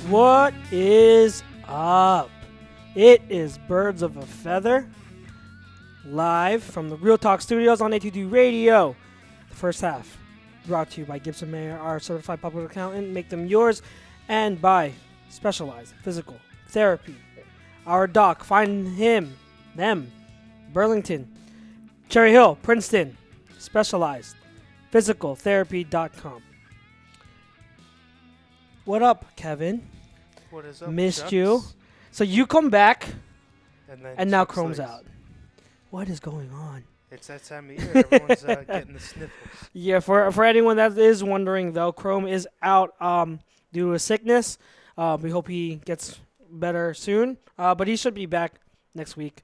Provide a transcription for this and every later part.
What is up? It is Birds of a Feather, live from the Real Talk Studios on ATD Radio. The first half brought to you by Gibson Mayer, our certified public accountant. Make them yours, and by Specialized Physical Therapy. Our doc, find them, Burlington, Cherry Hill, Princeton, Specialized Physical Therapy.com. What up, Kevin? What is up, Missed Chucks? you. So you come back, And and now Chucks Chrome's leaves. out. What is going on? It's that time of year. Everyone's getting the sniffles. Yeah, for anyone that is wondering, though, Chrome is out due to a sickness. We hope he gets better soon. But he should be back next week.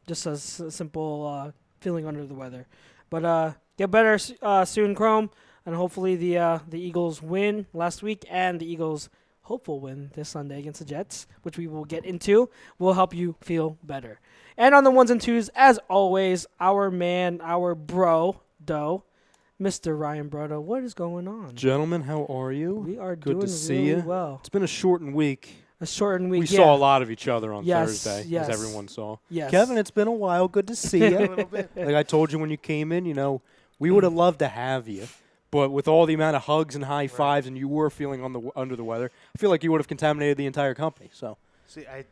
Just a simple feeling under the weather. But get better soon, Chrome. And hopefully the Eagles win last week, and the Eagles' hopeful win this Sunday against the Jets, which we will get into, will help you feel better. And on the ones and twos, as always, our man, our bro, Mr. Ryan Brodo. What is going on? Gentlemen, how are you? We are Good doing to see really you. well. It's been a shortened week. A shortened week. We yeah. saw a lot of each other on Yes, Thursday, yes. as everyone saw. Yes. Kevin, it's been a while. Good to see A you. little bit. Like I told you when you came in, we would have loved to have you. But with all the amount of hugs and high fives, and you were feeling under the weather, I feel like you would have contaminated the entire company. So See, I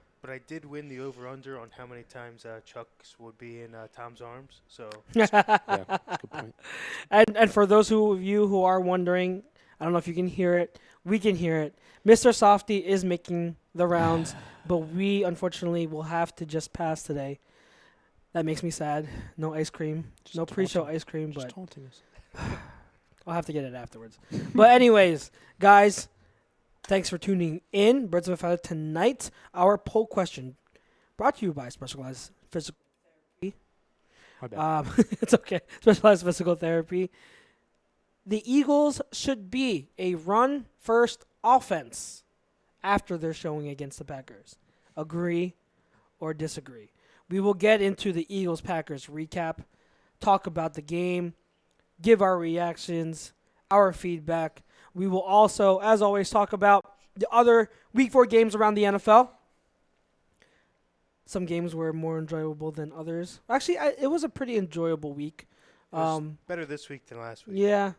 did win the over/under on how many times Chucks would be in Tom's arms. So yeah, good point. And for those of you who are wondering, I don't know if you can hear it. We can hear it. Mr. Softy is making the rounds, but we unfortunately will have to just pass today. That makes me sad. No ice cream. Just No pre-show taunting. ice cream, Just but taunting us. I'll have to get it afterwards. But anyways, guys, thanks for tuning in. Birds of a Feather tonight. Our poll question brought to you by Specialized Physical Therapy. My bad. It's okay. Specialized Physical Therapy. The Eagles should be a run-first offense after their showing against the Packers. Agree or disagree? We will get into the Eagles-Packers recap, talk about the game, give our reactions, our feedback. We will also, as always, talk about the other Week 4 games around the NFL. Some games were more enjoyable than others. Actually, it was a pretty enjoyable week. it was better this week than last week. Yeah.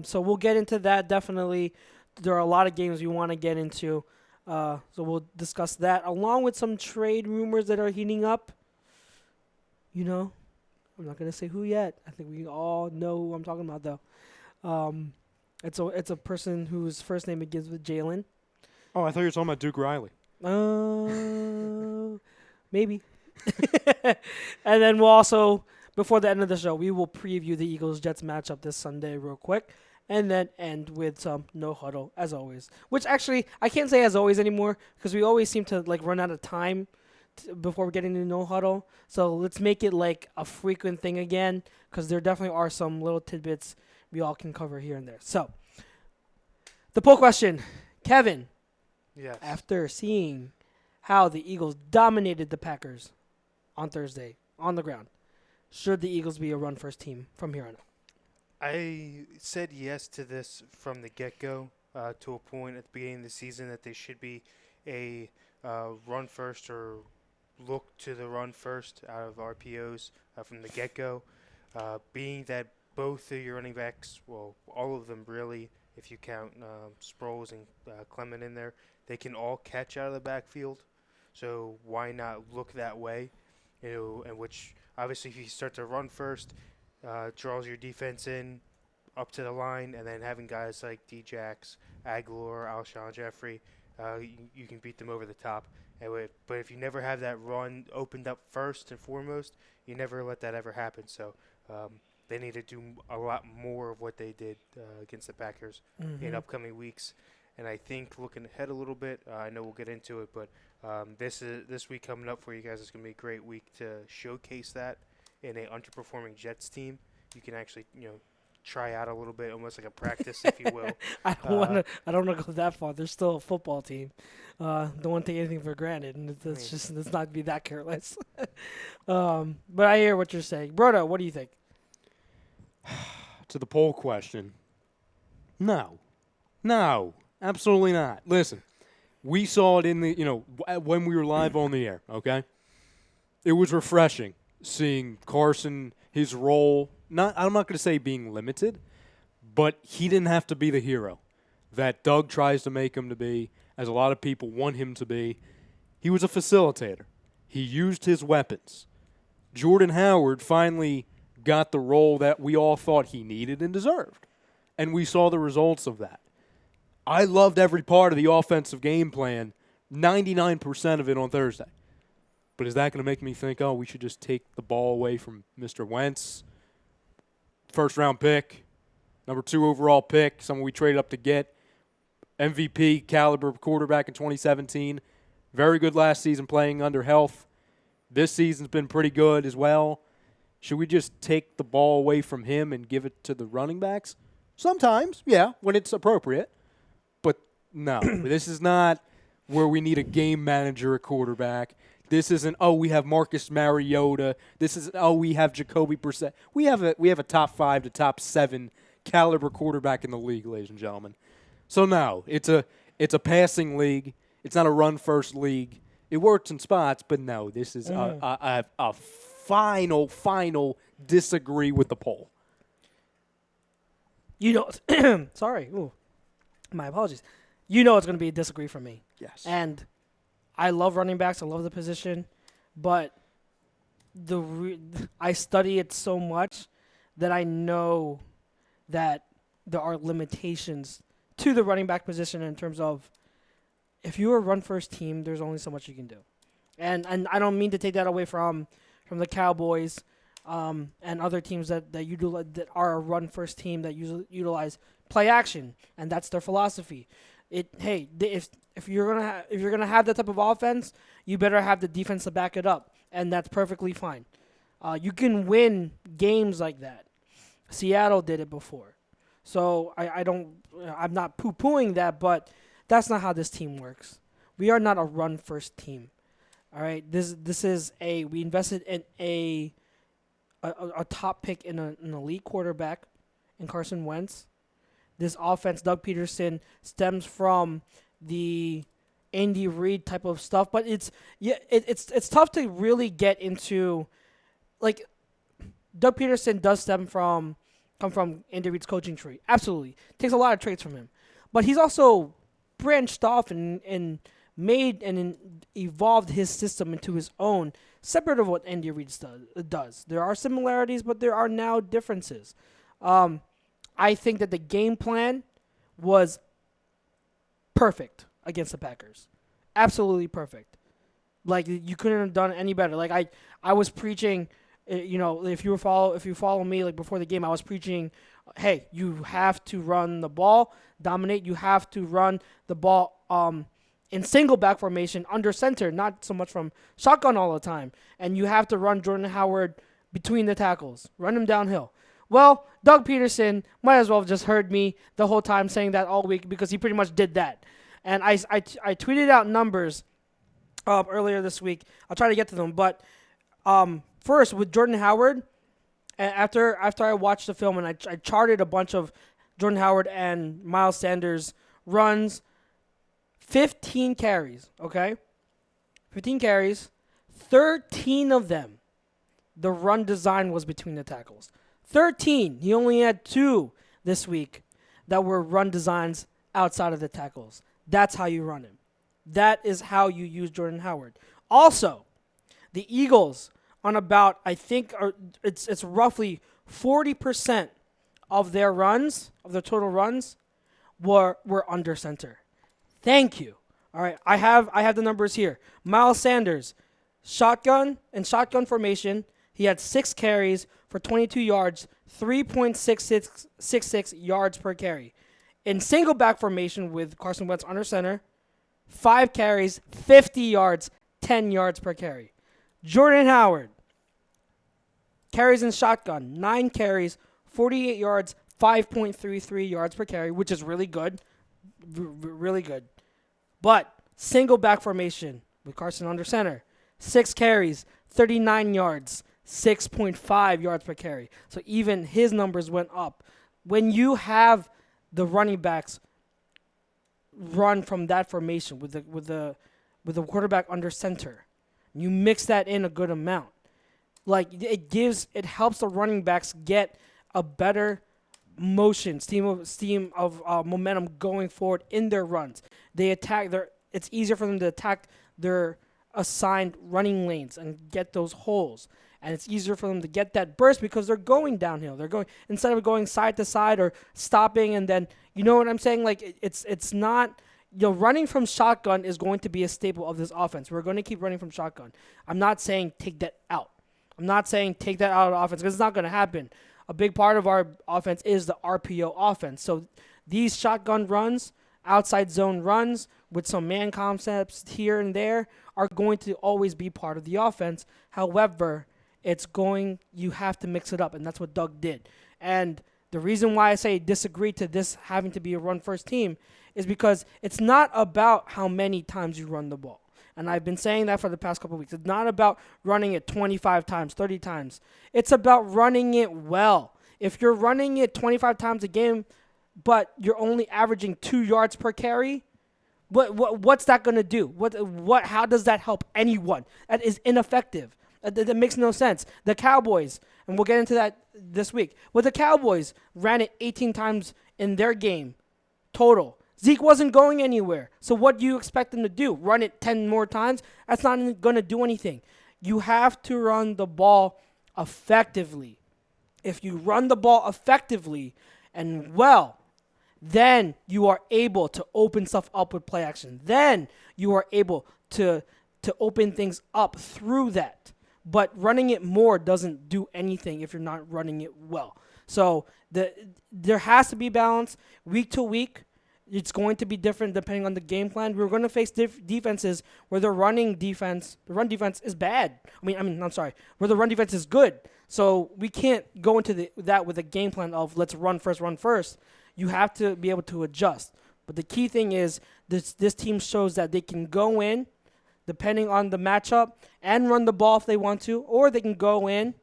So we'll get into that, definitely. There are a lot of games we want to get into. So we'll discuss that, along with some trade rumors that are heating up. I'm not going to say who yet. I think we all know who I'm talking about, though. It's a person whose first name begins with Jalen. Oh, I thought you were talking about Duke Riley. Maybe. And then we'll also, before the end of the show, we will preview the Eagles-Jets matchup this Sunday real quick, and then end with some no huddle, as always. Which actually, I can't say as always anymore, because we always seem to run out of time before we get into no huddle. So let's make it like a frequent thing again, because there definitely are some little tidbits we all can cover here and there. So, the poll question, Kevin, Yes. after seeing how the Eagles dominated the Packers on Thursday on the ground, should the Eagles be a run-first team from here on out? I said yes to this from the get-go to a point at the beginning of the season that they should be a run first or look to the run first out of RPOs from the get-go. Being that both of your running backs, well, all of them really, if you count Sproles and Clement in there, they can all catch out of the backfield. So why not look that way? And which obviously if you start to run first, draws your defense in up to the line, and then having guys like D-Jax, Aguilar, Alshon Jeffrey, you can beat them over the top. But if you never have that run opened up first and foremost, you never let that ever happen. So they need to do a lot more of what they did against the Packers in upcoming weeks. And I think looking ahead a little bit, I know we'll get into it, but this week coming up for you guys is going to be a great week to showcase that in an underperforming Jets team. You can actually, try out a little bit, almost like a practice, if you will. I don't want to go that far. They're still a football team. Don't want to take anything for granted, and let's not be that careless. But I hear what you're saying, Brodo. What do you think? To the poll question, no, absolutely not. Listen, We saw it in the, when we were live on the air, okay? It was refreshing seeing Carson, his role, I'm not going to say being limited, but he didn't have to be the hero that Doug tries to make him to be, as a lot of people want him to be. He was a facilitator. He used his weapons. Jordan Howard finally got the role that we all thought he needed and deserved, and we saw the results of that. I loved every part of the offensive game plan, 99% of it on Thursday. But is that going to make me think, we should just take the ball away from Mr. Wentz? First-round pick, number 2 overall pick, someone we traded up to get, MVP caliber quarterback in 2017. Very good last season playing under health. This season's been pretty good as well. Should we just take the ball away from him and give it to the running backs? Sometimes, yeah, when it's appropriate. But no, this is not where we need a game manager at quarterback. This isn't, we have Marcus Mariota. This isn't, we have Jacoby Brissett. We have a top 5 to top 7 caliber quarterback in the league, ladies and gentlemen. So no, it's a passing league. It's not a run-first league. It works in spots, but no, this is a final disagree with the poll. Sorry. Ooh, my apologies. It's going to be a disagree from me. Yes. And I love running backs. I love the position. But I study it so much that I know that there are limitations to the running back position in terms of if you're a run-first team, there's only so much you can do. And I don't mean to take that away from the Cowboys and other teams that are a run-first team that utilize play action, and that's their philosophy. If you're gonna have that type of offense, you better have the defense to back it up, and that's perfectly fine. You can win games like that. Seattle did it before, so I'm not poo-pooing that, but that's not how this team works. We are not a run-first team. All right, this is we invested in a top pick in an elite quarterback in Carson Wentz. This offense, Doug Pederson, stems from the Andy Reid type of stuff, but it's tough to really get into. Like, Doug Pederson does come from Andy Reid's coaching tree. Absolutely, takes a lot of traits from him, but he's also branched off and made and evolved his system into his own, separate of what Andy Reid does. There are similarities, but there are now differences. I think that the game plan was perfect against the Packers. Absolutely perfect. Like, you couldn't have done any better. Like, I was preaching, if you follow me, like, before the game, I was preaching, hey, you have to run the ball, dominate. You have to run the ball in single back formation under center, not so much from shotgun all the time. And you have to run Jordan Howard between the tackles, run him downhill. Well, Doug Pederson might as well have just heard me the whole time saying that all week, because he pretty much did that. And I tweeted out numbers earlier this week. I'll try to get to them. But first, with Jordan Howard, after I watched the film and I charted a bunch of Jordan Howard and Miles Sanders runs, 15 carries, okay? 15 carries, 13 of them, the run design was between the tackles. 13. He only had 2 this week that were run designs outside of the tackles. That's how you run him. That is how you use Jordan Howard. Also, the Eagles on about, I think, it's roughly 40% of their runs, of their total runs, were under center. Thank you. All right, I have the numbers here. Miles Sanders, shotgun formation. He had 6 carries for 22 yards, 3.66 yards per carry. In single back formation with Carson Wentz under center, 5 carries, 50 yards, 10 yards per carry. Jordan Howard, carries in shotgun, 9 carries, 48 yards, 5.33 yards per carry, which is really good. Really good. But single back formation with Carson under center, 6 carries, 39 yards, 6.5 yards per carry. So even his numbers went up. When you have the running backs run from that formation with the quarterback under center. You mix that in a good amount. Like it helps the running backs get a better steam of momentum going forward in their runs. It's easier for them to attack their assigned running lanes and get those holes. And it's easier for them to get that burst because they're going downhill. They're going instead of going side to side or stopping and then you know what I'm saying? Like it's not running from shotgun is going to be a staple of this offense. We're going to keep running from shotgun. I'm not saying take that out. I'm not saying take that out of the offense because it's not going to happen. A big part of our offense is the RPO offense. So these shotgun runs, outside zone runs with some man concepts here and there are going to always be part of the offense. However, you have to mix it up, and that's what Doug did. And the reason why I say disagree to this having to be a run-first team is because it's not about how many times you run the ball. And I've been saying that for the past couple of weeks. It's not about running it 25 times, 30 times. It's about running it well. If you're running it 25 times a game, but you're only averaging 2 yards per carry, what's that going to do? How does that help anyone? That is ineffective. That makes no sense. The Cowboys, and we'll get into that this week, but the Cowboys ran it 18 times in their game total. Zeke wasn't going anywhere. So what do you expect them to do? Run it 10 more times? That's not going to do anything. You have to run the ball effectively. If you run the ball effectively and well, then you are able to open stuff up with play action. Then you are able to open things up through that. But running it more doesn't do anything if you're not running it well. So there has to be balance week to week. It's going to be different depending on the game plan. We're going to face defenses where the run defense is bad. Where the run defense is good. So we can't go into that with a game plan of let's run first. You have to be able to adjust. But the key thing is this team shows that they can go in, depending on the matchup, and run the ball if they want to, or they can go in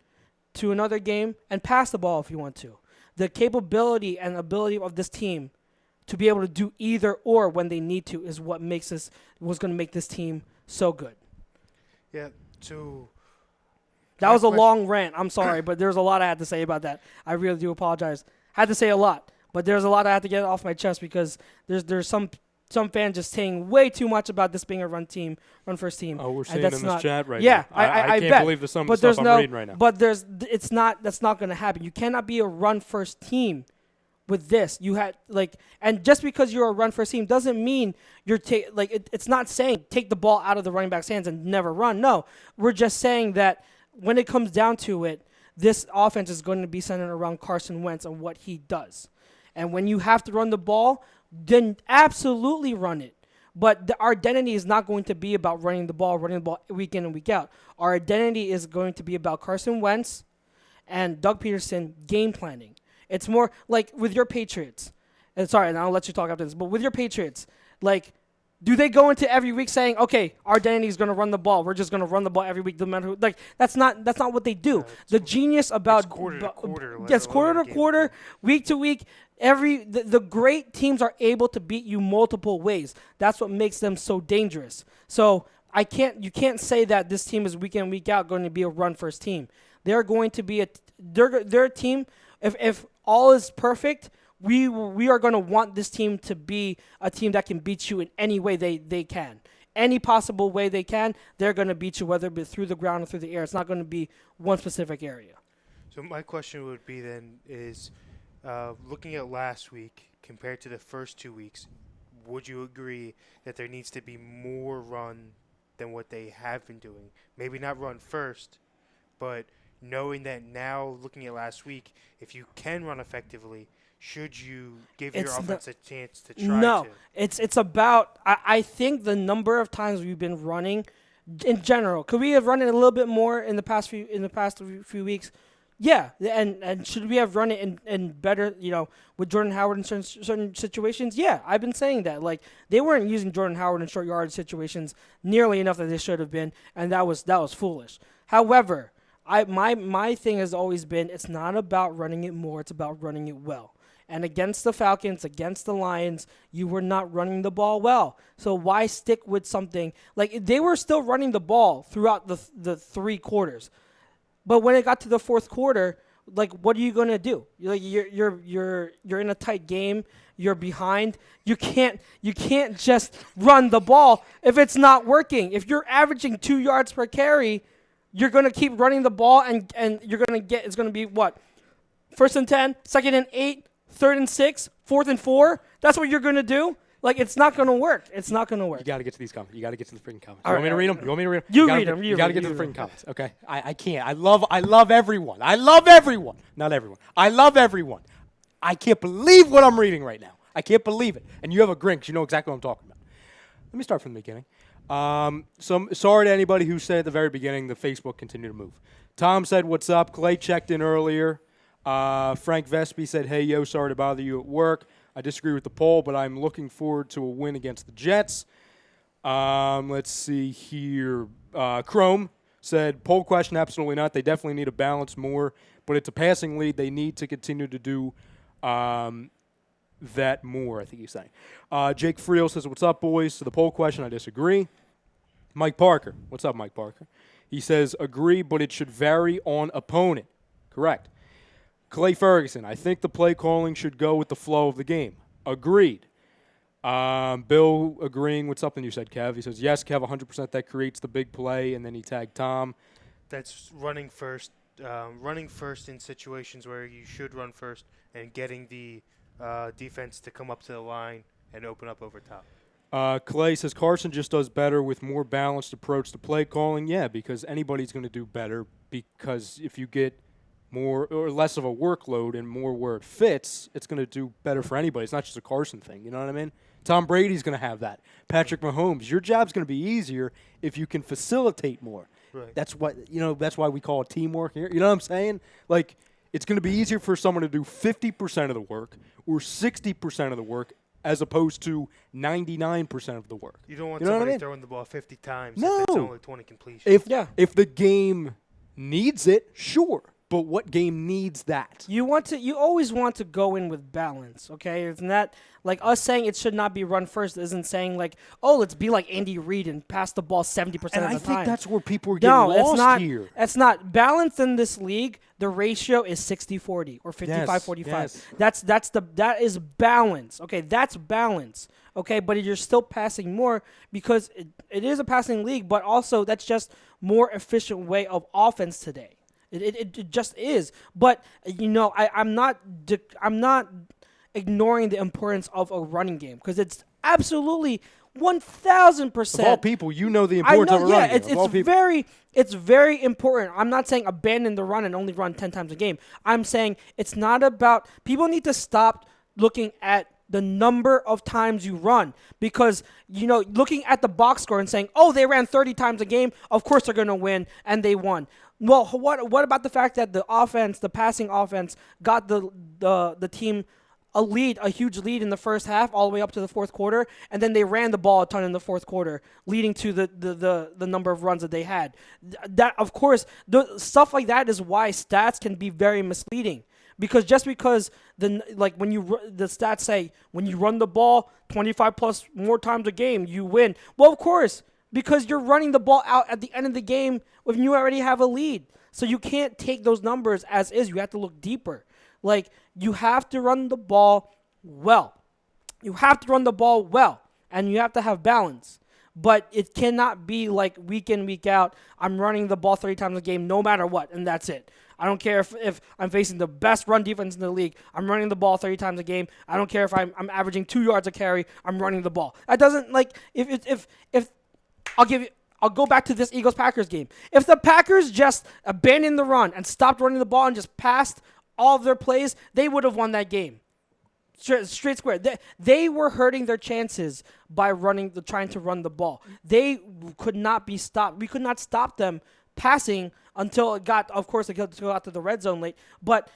to another game and pass the ball if you want to. The capability and ability of this team to be able to do either or when they need to is what's going to make this team so good. Yeah, that was a long rant. I'm sorry, but there's a lot I had to say about that. I really do apologize. I had to say a lot, but there's a lot I had to get off my chest because there's some fans just saying way too much about this being a run first team. Oh, we're seeing in this chat right now. I can't believe some of the stuff I'm reading right now. But that's not going to happen. You cannot be a run first team with this. And just because you're a run first team doesn't mean it's not saying take the ball out of the running back's hands and never run. No, we're just saying that when it comes down to it, this offense is going to be centered around Carson Wentz and what he does. And when you have to run the ball, then absolutely run it. But our identity is not going to be about running the ball week in and week out. Our identity is going to be about Carson Wentz and Doug Pederson game planning. It's more like with your Patriots. And sorry, and I'll let you talk after this. But with your Patriots, do they go into every week saying, "Okay, our identity is going to run the ball. We're just going to run the ball every week, no matter who"? That's not what they do. The genius about quarter to quarter. Yes, quarter to quarter, week to week. The great teams are able to beat you multiple ways. That's what makes them so dangerous. So you can't say that this team is week in week out going to be a run first team. They're going to be they're a team. If all is perfect, we are going to want this team to be a team that can beat you in any way they can. Any possible way they can, they're going to beat you, whether it be through the ground or through the air. It's not going to be one specific area. So my question would be then is, looking at last week compared to the first 2 weeks, would you agree that there needs to be more run than what they have been doing? Maybe not run first, but knowing that now, looking at last week, if you can run effectively, should you give your offense a chance to try No, to? it's about, I think the number of times we've been running in general. Could we have run it a little bit more in the past few weeks? Yeah, and should we have run it in better, with Jordan Howard in certain situations? Yeah, I've been saying that. They weren't using Jordan Howard in short yardage situations nearly enough that they should have been, and that was foolish. However, my thing has always been it's not about running it more, it's about running it well. And against the Falcons, against the Lions, you were not running the ball well. So why stick with something like they were still running the ball throughout the 3 quarters, but when it got to the fourth quarter, like what are you gonna do? You're in a tight game. You're behind. You can't just run the ball if it's not working. If you're averaging 2 yards per carry, you're gonna keep running the ball and you're gonna get it's gonna be what? 1st and 10, 2nd and 8, 3rd and 6, 4th and 4. That's what you're gonna do. Like it's not gonna work. It's not gonna work. You got to get to these comments. You got to get to the freaking comments. All You want me to right, read all them? You want me to read them? You read them. You got to get to the freaking comments. Okay. I can't. I love everyone. I love everyone. Not everyone. I love everyone. I can't believe what I'm reading right now. I can't believe it. And you have a grin because you know exactly what I'm talking about. Let me start from the beginning. So sorry to anybody who said at the very beginning the Facebook continued to move. Tom said, "What's up?" Clay checked in earlier. Frank Vespi said, "Hey, yo, sorry to bother you at work. I disagree with the poll, but I'm looking forward to a win against the Jets." Let's see here. Chrome said, "Poll question, absolutely not. They definitely need to balance more, but it's a passing lead. They need to continue to do that more," I think he's saying. Jake Friel says, "What's up, boys?" To the poll question, I disagree. Mike Parker. What's up, Mike Parker? He says, "Agree, but it should vary on opponent." Correct. Clay Ferguson, "I think the play calling should go with the flow of the game." Agreed. Bill agreeing with something you said, Kev. He says, "Yes, Kev, 100% that creates the big play," and then he tagged Tom. That's running first. Running first in situations where you should run first and getting the defense to come up to the line and open up over top. Clay says, "Carson just does better with more balanced approach to play calling." Yeah, because anybody's going to do better because if you get more or less of a workload and more where it fits, it's going to do better for anybody. It's not just a Carson thing. You know what I mean? Tom Brady's going to have that. Patrick Mahomes, your job's going to be easier if you can facilitate more. Right. That's why we call it teamwork here. You know what I'm saying? Like, it's going to be easier for someone to do 50% of the work or 60% of the work as opposed to 99% of the work. You don't want You know what I somebody mean? throwing the ball 50 times No. if it's only 20 completions. If the game needs it, sure. But what game needs that? You always want to go in with balance, okay? It's not like us saying it should not be run first isn't saying like, oh, let's be like Andy Reid and pass the ball 70% of the time. And I think that's where people are getting lost here. It's not balanced in this league. The ratio is 60-40 or 55-45. Yes. That is balance. Okay, that's balance. Okay, but you're still passing more because it is a passing league, but also that's just more efficient way of offense today. It just is. But I'm not ignoring the importance of a running game because it's absolutely 1,000%. Of all people, you know the importance of a running game. It's very important. I'm not saying abandon the run and only run 10 times a game. I'm saying it's not about – people need to stop looking at the number of times you run because, looking at the box score and saying, oh, they ran 30 times a game, of course they're going to win, and they won. Well, what about the fact that the passing offense, got the team a huge lead in the first half all the way up to the fourth quarter, and then they ran the ball a ton in the fourth quarter, leading to the number of runs that they had. That, of course, the stuff like that is why stats can be very misleading. Because just because the stats say when you run the ball 25 plus more times a game, you win. Well, of course, because you're running the ball out at the end of the game when you already have a lead. So you can't take those numbers as is. You have to look deeper. Like, you have to run the ball well. You have to run the ball well, and you have to have balance. But it cannot be like week in, week out, I'm running the ball 30 times a game no matter what, and that's it. I don't care if I'm facing the best run defense in the league. I'm running the ball 30 times a game. I don't care if I'm averaging 2 yards a carry. I'm running the ball. That doesn't, like, if I'll go back to this Eagles-Packers game. If the Packers just abandoned the run and stopped running the ball and just passed all of their plays, they would have won that game. Straight square. They were hurting their chances by trying to run the ball. They could not be stopped. We could not stop them passing until it got to the red zone late. But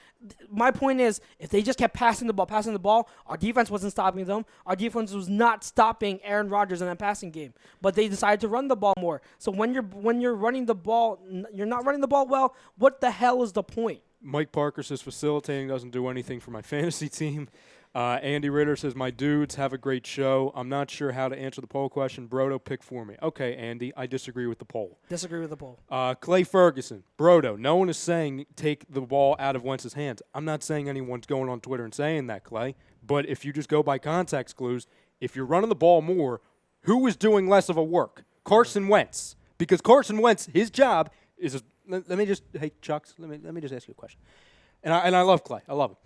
my point is, if they just kept passing the ball, our defense wasn't stopping them. Our defense was not stopping Aaron Rodgers in that passing game. But they decided to run the ball more. So when you're running the ball, you're not running the ball well. What the hell is the point? Mike Parker says facilitating doesn't do anything for my fantasy team. Andy Ritter says, my dudes, have a great show. I'm not sure how to answer the poll question. Brodo, pick for me. Okay, Andy, I disagree with the poll. Disagree with the poll. Clay Ferguson, Brodo, no one is saying take the ball out of Wentz's hands. I'm not saying anyone's going on Twitter and saying that, Clay. But if you just go by context clues, if you're running the ball more, who is doing less of a work? Carson Wentz. Because Carson Wentz, his job is let me just, hey, Chucks, let me just ask you a question. And I love Clay. I love him.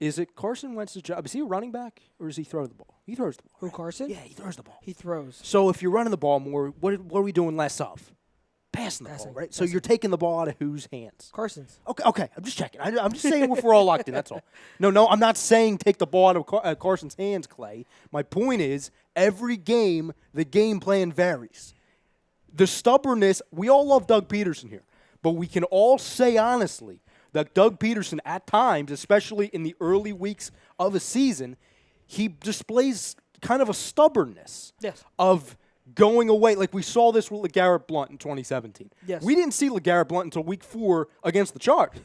Is it Carson Wentz's job? Is he a running back or does he throw the ball? He throws the ball. Who, Carson? Yeah, he throws the ball. He throws. So if you're running the ball more, what are we doing less of? Passing the ball, right? So you're taking the ball out of whose hands? Carson's. Okay. I'm just checking. I'm just saying if we're all locked in, that's all. No, I'm not saying take the ball out of Carson's hands, Clay. My point is, every game, the game plan varies. The stubbornness, we all love Doug Pederson here, but we can all say honestly that Doug Pederson at times, especially in the early weeks of a season, he displays kind of a stubbornness of going away. Like we saw this with LeGarrette Blount in 2017. Yes. We didn't see LeGarrette Blount until week 4 against the Chargers.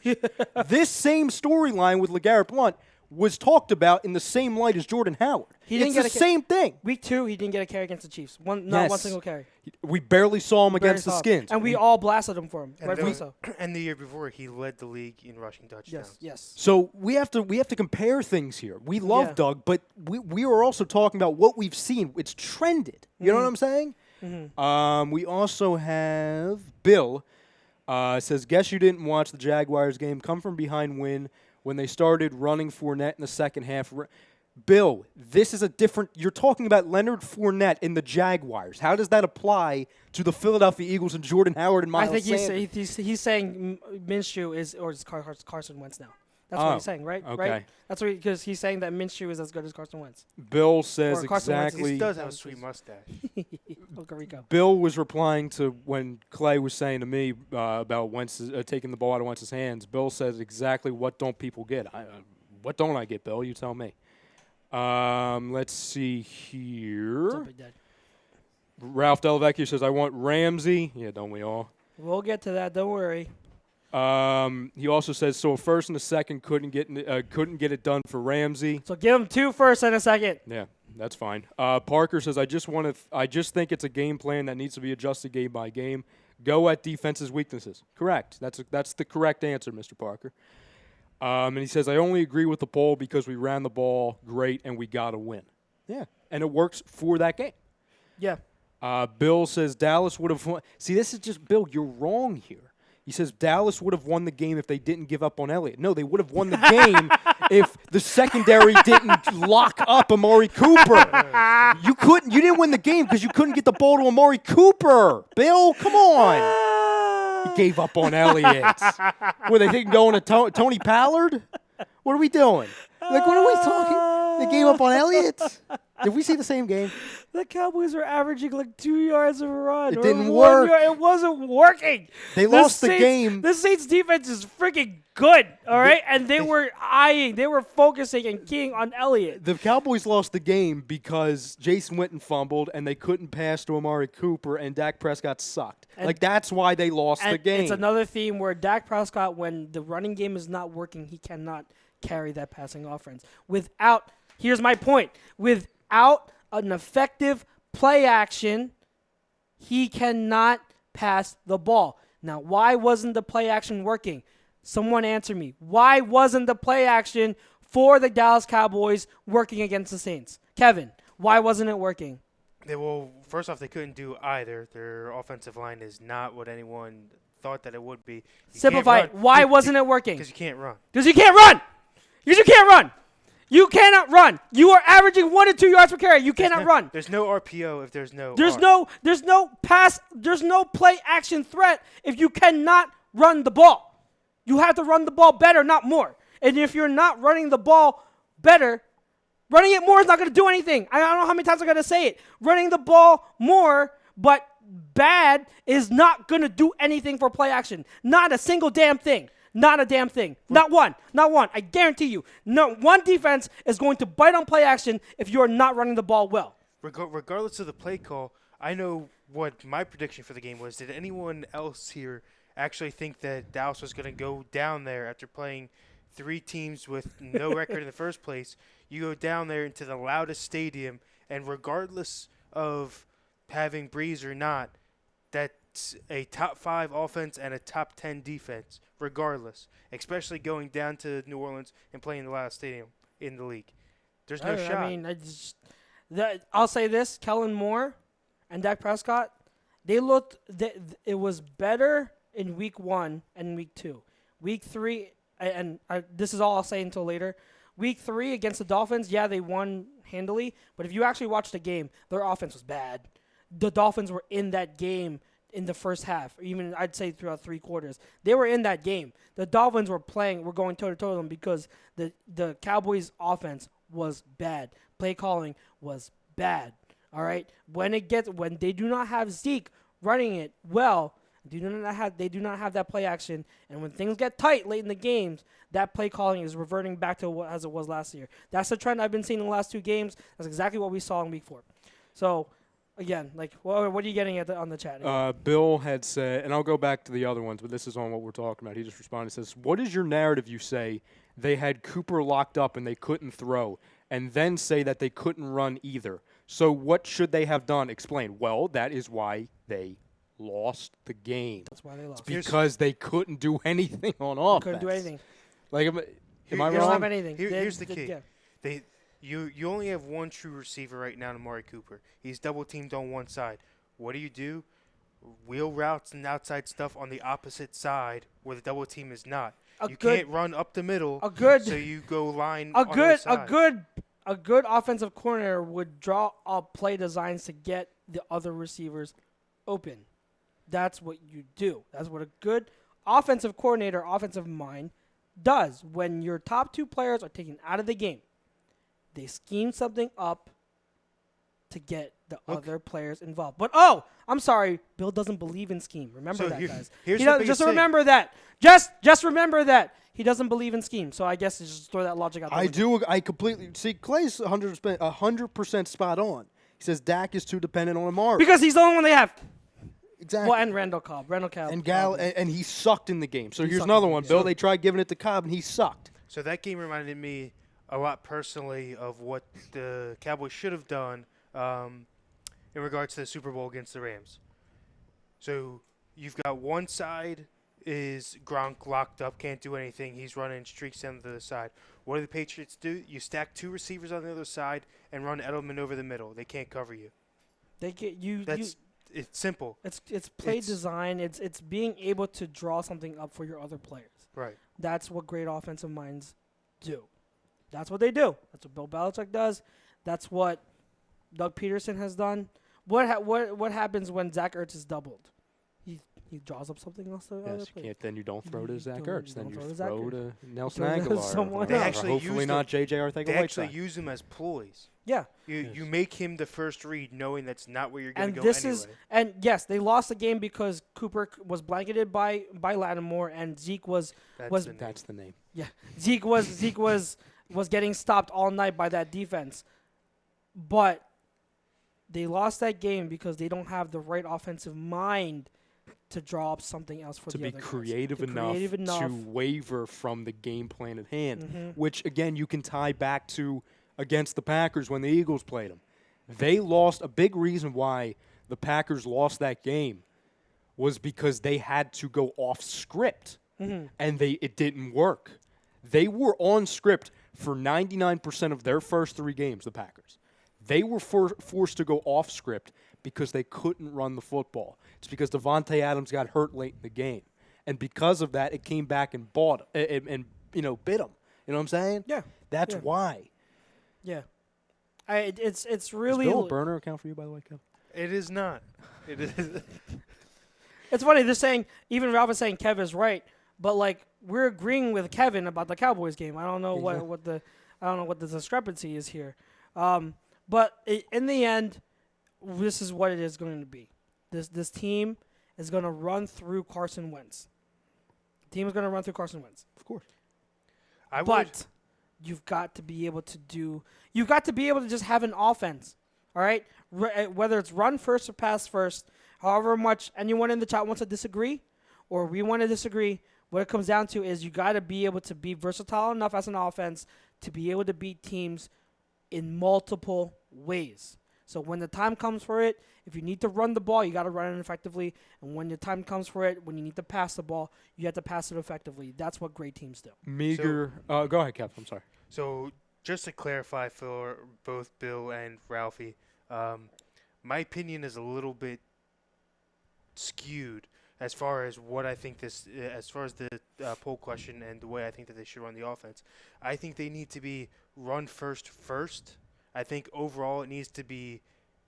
This same storyline with LeGarrette Blount was talked about in the same light as Jordan Howard. It's the same thing. Week 2, he didn't get a carry against the Chiefs. Not one single carry. We barely saw him against the Skins. And we all blasted him for him. Rightfully so. And the year before, he led the league in rushing touchdowns. Yes. So we have to compare things here. We love Doug, but we are also talking about what we've seen. It's trended. You know what I'm saying? Mm-hmm. We also have Bill says, guess you didn't watch the Jaguars game. Come from behind win when they started running Fournette in the second half. Bill, this is a different – you're talking about Leonard Fournette in the Jaguars. How does that apply to the Philadelphia Eagles and Jordan Howard and Miles Sanders? I think he's saying Minshew is Carson Wentz now. That's what he's saying, right? Okay. Right? That's what because he's saying that Minshew is as good as Carson Wentz. Bill says exactly. He does have a sweet mustache. Bill was replying to when Clay was saying to me about Wentz taking the ball out of Wentz's hands. Bill says exactly what don't people get. What don't I get, Bill? You tell me. Let's see here. Ralph Delavecchio says, I want Ramsey. Yeah, don't we all? We'll get to that. Don't worry. He also says, so a first and a second couldn't get it done for Ramsey. So give him 2 firsts and a second. Yeah, that's fine. Parker says, I just think it's a game plan that needs to be adjusted game by game. Go at defense's weaknesses. Correct. That's the correct answer, Mr. Parker. And he says, I only agree with the poll because we ran the ball great and we got to win. Yeah, and it works for that game. Yeah. Bill says Dallas would have won. See, this is just, Bill, you're wrong here. He says Dallas would have won the game if they didn't give up on Elliott. No, they would have won the game if the secondary didn't lock up Amari Cooper. You didn't win the game because you couldn't get the ball to Amari Cooper. Bill, come on. He gave up on Elliott. Were they thinking going to Tony Pollard? What are we doing? Like, what are we talking? They gave up on Elliott? Did we see the same game? The Cowboys were averaging like 2 yards of a run. It didn't work. It wasn't working. They lost the game. The Saints defense is freaking good, all right? And they were focusing and keying on Elliott. The Cowboys lost the game because Jason Witten fumbled and they couldn't pass to Amari Cooper and Dak Prescott sucked. That's why they lost the game. It's another theme where Dak Prescott, when the running game is not working, he cannot carry that passing offense. Here's my point. Without an effective play action, he cannot pass the ball. Now, why wasn't the play action working? Someone answer me. Why wasn't the play action for the Dallas Cowboys working against the Saints? Kevin, why wasn't it working? First off, they couldn't do either. Their offensive line is not what anyone thought that it would be. Simplify it. Why wasn't it working? Because you can't run. Because you can't run. Because you can't run. You cannot run. You are averaging 1 to 2 yards per carry. You cannot run. There's no RPO if there's no. There's no pass. There's no play action threat if you cannot run the ball. You have to run the ball better, not more. And if you're not running the ball better, running it more is not going to do anything. I don't know how many times I'm going to say it. Running the ball more, but bad is not going to do anything for play action. Not a single damn thing. Not a damn thing. Not one. I guarantee you. No one defense is going to bite on play action if you're not running the ball well. Regardless of the play call, I know what my prediction for the game was. Did anyone else here actually think that Dallas was going to go down there after playing 3 teams with no record in the first place. You go down there into the loudest stadium, and regardless of having Breeze or not, that's a top 5 offense and a top 10 defense, regardless, especially going down to New Orleans and playing the loudest stadium in the league. There's no shot. I mean, I'll say this: Kellen Moore and Dak Prescott, they looked. It was better in week 1 and week 2. Week 3, and this is all I'll say until later. Week 3 against the Dolphins, yeah, they won handily. But if you actually watch the game, their offense was bad. The Dolphins were in that game in the first half, or even I'd say throughout 3 quarters. They were in that game. The Dolphins were going toe-to-toe with them because the Cowboys' offense was bad. Play calling was bad. All right? When they do not have Zeke running it well, they do not have that play action, and when things get tight late in the games, that play calling is reverting back to as it was last year. That's the trend I've been seeing in the last 2 games. That's exactly what we saw in week 4. So, again, what are you getting on the chat? Bill had said, and I'll go back to the other ones, but this is on what we're talking about. He just responded, says, what is your narrative you say they had Cooper locked up and they couldn't throw, and then say that they couldn't run either? So what should they have done? Explain. Well, that is why they lost the game. That's why they lost. It's because they couldn't do anything on offense. Couldn't do anything. Am I They wrong? don't have anything. Here's the key. Yeah. You only have one true receiver right now, Amari Cooper. He's double teamed on one side. What do? Wheel routes and outside stuff on the opposite side where the double team is not. You can't run up the middle. So you go line. A good offensive coordinator would draw up play designs to get the other receivers open. That's what you do. That's what a good offensive coordinator, offensive mind, does. When your top 2 players are taken out of the game, they scheme something up to get the other players involved. But, I'm sorry, Bill doesn't believe in scheme. Remember that, guys. Just remember that. Just remember that. He doesn't believe in scheme. So I guess just throw that logic out the window. I completely see. Clay's 100% spot on. He says Dak is too dependent on Amari. Because he's the only one they have. Exactly. Well, and Randall Cobb. And he sucked in the game. So here's another one. Bill, they tried giving it to Cobb, and he sucked. So that game reminded me a lot personally of what the Cowboys should have done in regards to the Super Bowl against the Rams. So you've got one side is Gronk locked up, can't do anything. He's running streaks down to the side. What do the Patriots do? You stack 2 receivers on the other side and run Edelman over the middle. They can't cover you. It's simple. It's play design. It's being able to draw something up for your other players. Right. That's what great offensive minds do. That's what they do. That's what Bill Belichick does. That's what Doug Pederson has done. What happens when Zach Ertz is doubled? He draws up something else. Then you don't throw to Zach Ertz. Then you throw to Nelson throw to Aguilar. someone Or else. hopefully not J.J. They Arthur-Whiteside. actually use him as ploys. Yeah. You make him the first read, knowing that's not where you're going to go And yes, they lost the game because Cooper was blanketed by Lattimore, and Zeke was That's the name. Yeah, Zeke was getting stopped all night by that defense, but they lost that game because they don't have the right offensive mind to draw up something else for to the be other creative guys. enough to waver from the game plan at hand, Mm-hmm. which again you can tie back to against the Packers when the Eagles played them. They lost. A big reason why the Packers lost that game was because they had to go off script, and it didn't work. They were on script for 99% of their first 3 games, the Packers. They were forced to go off script because they couldn't run the football. It's because Devontae Adams got hurt late in the game. And because of that, it came back and bit them. You know what I'm saying? Yeah. That's why. Yeah. It's really Is Bill a burner account for you, by the way, Kevin? It is not. It is. It's funny. They're saying, even Ralph is saying Kev is right, but like we're agreeing with Kevin about the Cowboys game. I don't know what the discrepancy is here. But in the end, this is what it is going to be. This team is going to run through Carson Wentz. The team is going to run through Carson Wentz. Of course. But you've got to be able to just have an offense. All right? Whether it's run first or pass first, however much anyone in the chat wants to disagree, or we want to disagree, what it comes down to is you got to be able to be versatile enough as an offense to be able to beat teams in multiple ways. So when the time comes for it, if you need to run the ball, you got to run it effectively. And when the time comes for it, when you need to pass the ball, you have to pass it effectively. That's what great teams do. Meager. Go ahead, Kev. I'm sorry. So just to clarify for both Bill and Ralphie, my opinion is a little bit skewed as far as what I think as far as the poll question and the way I think that they should run the offense. I think they need to be run first. I think overall it needs to be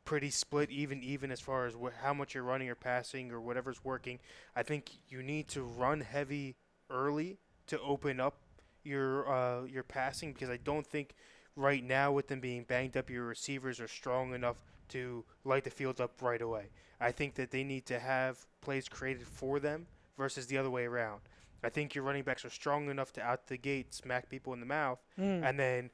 pretty split, even as far as how much you're running or passing or whatever's working. I think you need to run heavy early to open up your passing, because I don't think right now, with them being banged up, your receivers are strong enough to light the field up right away. I think that they need to have plays created for them versus the other way around. I think your running backs are strong enough to out the gate smack people in the mouth and then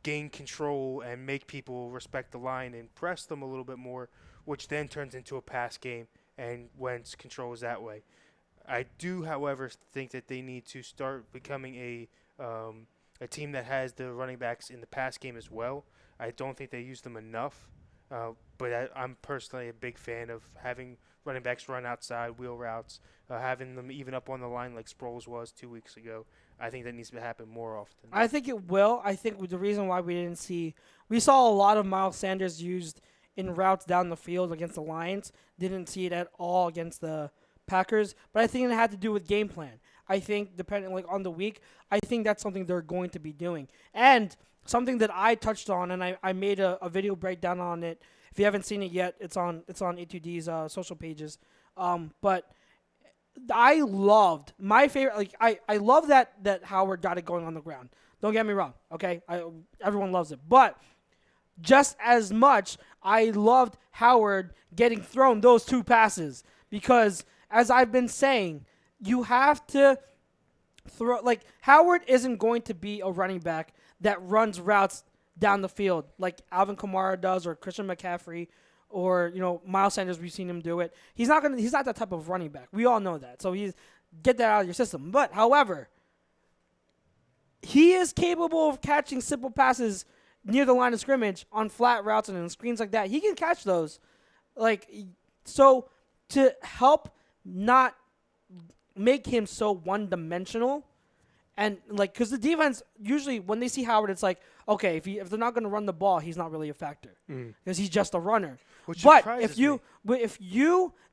gain control and make people respect the line and press them a little bit more, which then turns into a pass game, and Wentz controls that way. I do, however, think that they need to start becoming a team that has the running backs in the pass game as well. I don't think they use them enough, but I'm personally a big fan of having running backs run outside wheel routes, having them even up on the line like Sproles was 2 weeks ago. I think that needs to happen more often. I think it will. I think the reason why we saw a lot of Miles Sanders used in routes down the field against the Lions. Didn't see it at all against the Packers, but I think it had to do with game plan. I think depending on the week, I think that's something they're going to be doing. And something that I touched on, and I made a video breakdown on it. If you haven't seen it yet, it's on A2D's social pages. But I loved my favorite. I love that Howard got it going on the ground. Don't get me wrong. Okay, everyone loves it, but just as much, I loved Howard getting thrown those two passes, because as I've been saying, you have to throw. Howard isn't going to be a running back that runs routes down the field like Alvin Kamara does, or Christian McCaffrey, or Miles Sanders. We've seen him do it. He's not that type of running back. We all know that. So get that out of your system. But however, he is capable of catching simple passes near the line of scrimmage on flat routes and in screens like that. He can catch those. So to help not make him so one-dimensional, and because the defense usually when they see Howard, it's like, okay, if they're not going to run the ball, he's not really a factor because he's just a runner. But if you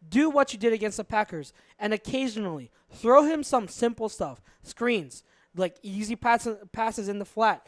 do what you did against the Packers and occasionally throw him some simple stuff, screens, like easy passes in the flat,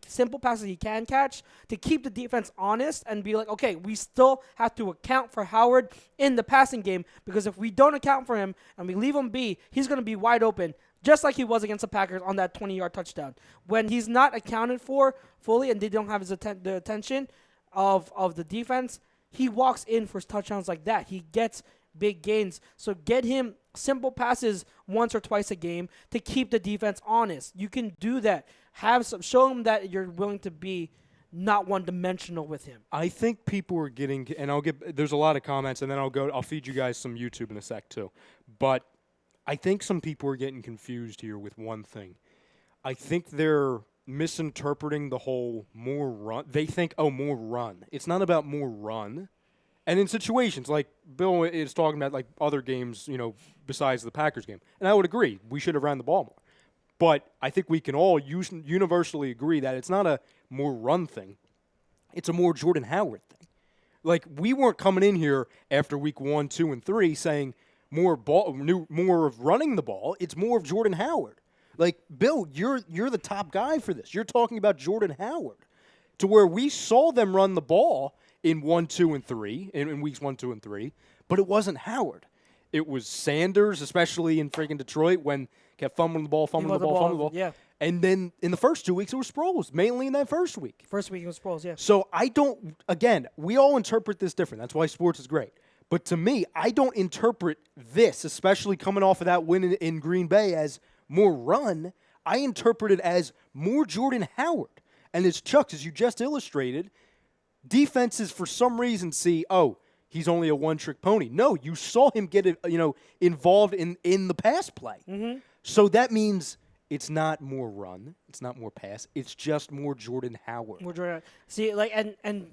simple passes he can catch, to keep the defense honest and be like, okay, we still have to account for Howard in the passing game, because if we don't account for him and we leave him be, he's going to be wide open, just like he was against the Packers on that 20-yard touchdown. When he's not accounted for fully and they don't have the attention of the defense, he walks in for touchdowns like that. He gets big gains. So get him simple passes once or twice a game to keep the defense honest. You can do that. Show him that you're willing to be not one-dimensional with him. I think people are getting, and there's a lot of comments, and then I'll feed you guys some YouTube in a sec too. But I think some people are getting confused here with one thing. I think they're misinterpreting the whole more run. They think, more run. It's not about more run. And in situations like Bill is talking about, like other games, besides the Packers game, and I would agree, we should have ran the ball more. But I think we can all universally agree that it's not a more run thing. It's a more Jordan Howard thing. We weren't coming in here after week 1, 2, and 3 saying more of running the ball. It's more of Jordan Howard. Bill, you're the top guy for this. You're talking about Jordan Howard, to where we saw them run the ball in 1, 2, and 3, in weeks 1, 2, and 3, but it wasn't Howard. It was Sanders, especially in freaking Detroit, when kept fumbling the ball. Yeah. And then in the first 2 weeks, it was Sproles, mainly in that first week. First week it was Sproles, yeah. So we all interpret this different. That's why sports is great. But to me, I don't interpret this, especially coming off of that win in Green Bay, as more run. I interpret it as more Jordan Howard. And as Chuck, as you just illustrated, defenses for some reason see, he's only a one-trick pony. No, you saw him get involved in the pass play. Mm-hmm. So that means it's not more run, it's not more pass, it's just more Jordan Howard. See, like, and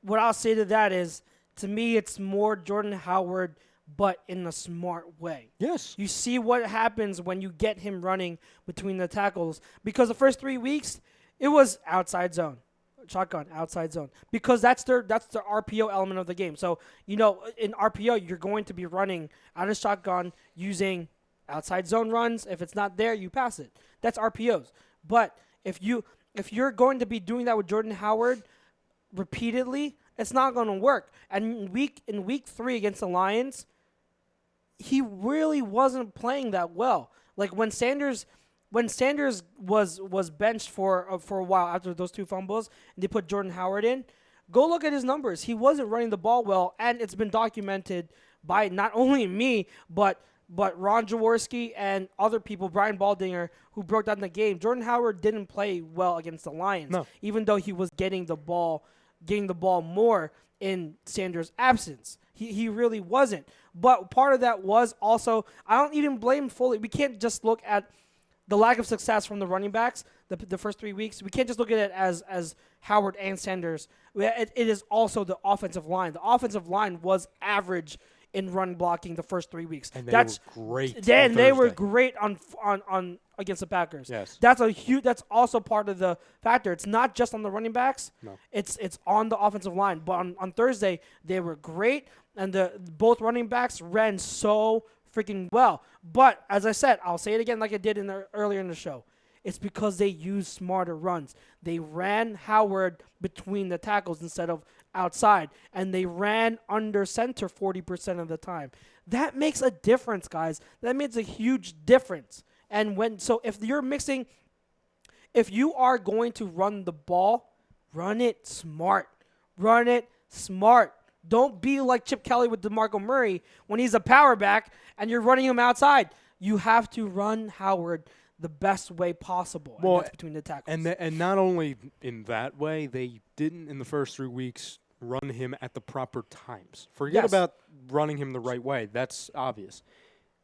what I'll say to that is, to me, it's more Jordan Howard, but in a smart way. Yes. You see what happens when you get him running between the tackles. Because the first 3 weeks, it was outside zone. Shotgun, outside zone. Because that's the RPO element of the game. So, in RPO, you're going to be running out of shotgun using outside zone runs. If it's not there, you pass it. That's RPOs. But if you're going to be doing that with Jordan Howard repeatedly, it's not going to work. And in week 3 against the Lions, he really wasn't playing that well. Like when Sanders was benched for a while after those 2 fumbles, and they put Jordan Howard in, go look at his numbers. He wasn't running the ball well, and it's been documented by not only me but Ron Jaworski and other people, Brian Baldinger, who broke down the game. Jordan Howard didn't play well against the Lions, even though he was getting the ball more in Sanders' absence. He really wasn't. But part of that was also, I don't even blame fully. We can't just look at the lack of success from the running backs the first 3 weeks. We can't just look at it as Howard and Sanders. It is also the offensive line. The offensive line was average in run blocking the first 3 weeks. And they were great. They were great on against the Packers. Yes. That's also part of the factor. It's not just on the running backs. No. It's on the offensive line. But on Thursday, they were great, and both running backs ran so freaking well. But as I said, I'll say it again like I did earlier in the show. It's because they used smarter runs. They ran Howard between the tackles instead of outside, and they ran under center 40% of the time. That makes a difference, guys. That makes a huge difference. And if you are going to run the ball, run it smart. Run it smart. Don't be like Chip Kelly with DeMarco Murray when he's a power back and you're running him outside. You have to run Howard the best way possible. Well, and that's between the tackles. And not only in that way, they didn't in the first 3 weeks run him at the proper times. Forget about running him the right way. That's obvious.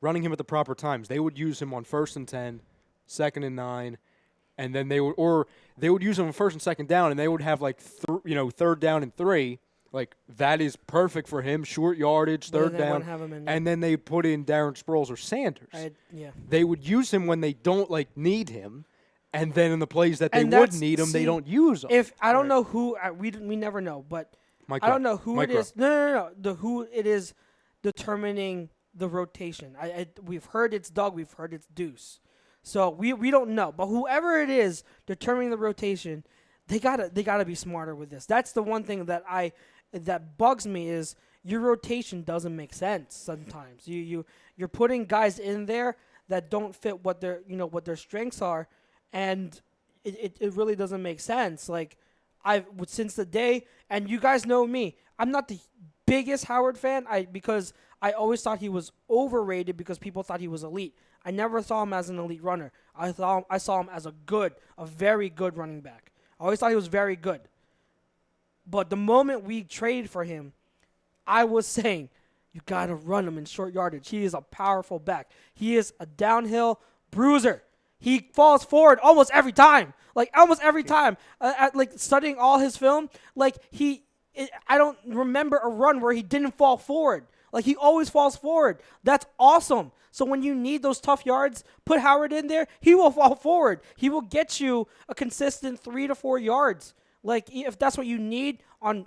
Running him at the proper times. They would use him on 1st and 10, 2nd and 9, and then they would use him on 1st and 2nd down, and they would have 3rd down and 3. Like, that is perfect for him. Short yardage, 3rd down. And then they put in Darren Sproles or Sanders. They would use him when they don't, need him. And then in the plays that they would need him, they don't use him. I don't know who – we never know. But I don't know who it is. No. Who it is determining the rotation. We've heard it's Doug. We've heard it's Deuce. So we don't know. But whoever it is determining the rotation, they gotta be smarter with this. That's the one thing that bugs me is your rotation doesn't make sense sometimes. You're putting guys in there that don't fit what their strengths are, and it really doesn't make sense. Like since the day, and you guys know me, I'm not the biggest Howard fan because I always thought he was overrated because people thought he was elite. I never saw him as an elite runner. I saw him as a very good running back. I always thought he was very good. But the moment we traded for him, I was saying, you got to run him in short yardage. He is a powerful back. He is a downhill bruiser. He falls forward almost every time. Studying all his film, I don't remember a run where he didn't fall forward. He always falls forward. That's awesome. So when you need those tough yards, put Howard in there. He will fall forward. He will get you a consistent 3 to 4 yards. If that's what you need on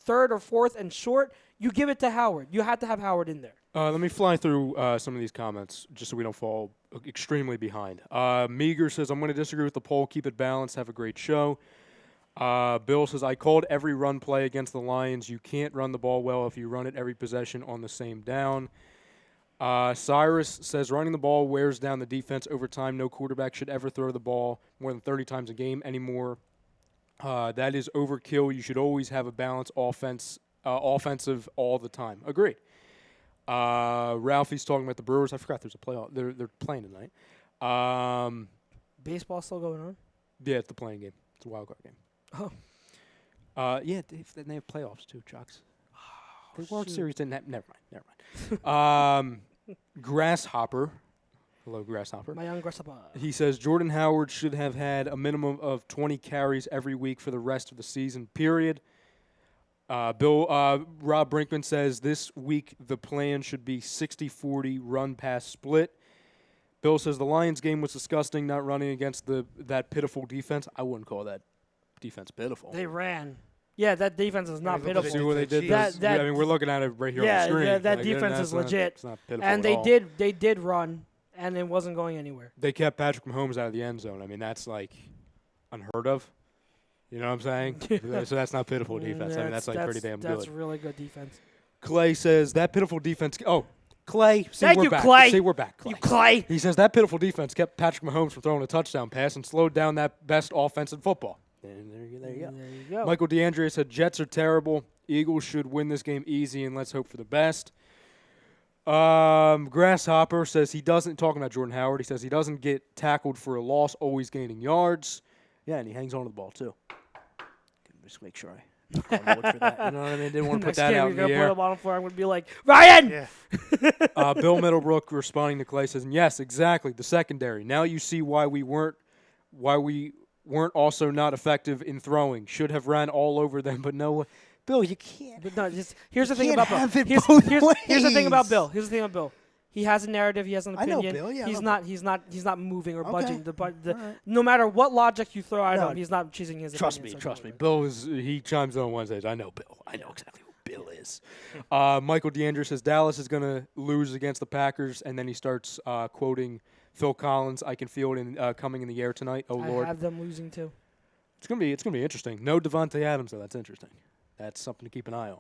3rd or 4th and short, you give it to Howard. You have to have Howard in there. Let me fly through some of these comments just so we don't fall extremely behind. Meager says, I'm going to disagree with the poll. Keep it balanced. Have a great show. Bill says, I called every run play against the Lions. You can't run the ball well if you run it every possession on the same down. Cyrus says, running the ball wears down the defense over time. No quarterback should ever throw the ball more than 30 times a game anymore. That is overkill. You should always have a balanced offensive all the time. Agreed. Ralphie's talking about the Brewers. I forgot there's a playoff. They're playing tonight. Baseball still going on? Yeah, it's the playing game. It's a wild card game. Yeah, they have playoffs too, Chucks. The World shoot. Series didn't have. Never mind. Grasshopper. Hello, Grasshopper. My young grasshopper. He says Jordan Howard should have had a minimum of 20 carries every week for the rest of the season, period. Rob Brinkman says this week the plan should be 60-40 run-pass split. Bill says the Lions game was disgusting, not running against that pitiful defense. I wouldn't call that defense pitiful. They ran. Yeah, that defense is not look what pitiful. See what they did? That- I mean, we're looking at it right here Yeah, on the screen. that Like, defense that's is not- legit. It's not pitiful And at they all. did run, and it wasn't going anywhere. They kept Patrick Mahomes out of the end zone. I mean, that's like unheard of. You know what I'm saying? So that's not pitiful defense. I mean, that's like pretty damn That's good. really good defense. Clay says that pitiful defense. Oh, Clay. See, Thank we're you, back. Clay. See, we're back. Clay. You Clay. He says that pitiful defense kept Patrick Mahomes from throwing a touchdown pass and slowed down that best offense in football. And there you go. There you go. Michael DeAndre said Jets are terrible. Eagles should win this game easy, and let's hope for the best. Grasshopper says he doesn't, talking about Jordan Howard, he says he doesn't get tackled for a loss, always gaining yards. Yeah, and he hangs on to the ball, too. Just make sure I call note for that. You know what I mean? Didn't want to put Next that game out you're in the gonna put air. him on the floor. I'm gonna be like, Ryan. Yeah. Bill Middlebrook responding to Clay says, yes, exactly, the secondary. Now you see why we weren't also not effective in throwing. Should have ran all over them, but no. Bill, you can't. But no, here's the thing can't about Bill. have it Here's, both here's the thing about ways. Bill. Here's the thing about Bill. He has a narrative. He has an I know opinion. Bill, yeah, I he's know not. He's not moving or Okay. budging. All right. No matter what logic you throw at No. him, he's not choosing his. Trust me, opinion. trust me. Bill he chimes in on Wednesdays. I know Bill. I know exactly who Bill is. Michael DeAndre says Dallas is going to lose against the Packers, and then he starts quoting Phil Collins. I can feel it coming in the air tonight. Oh I Lord, have them losing too. it's gonna be interesting. No Devontae Adams, though. That's interesting. That's something to keep an eye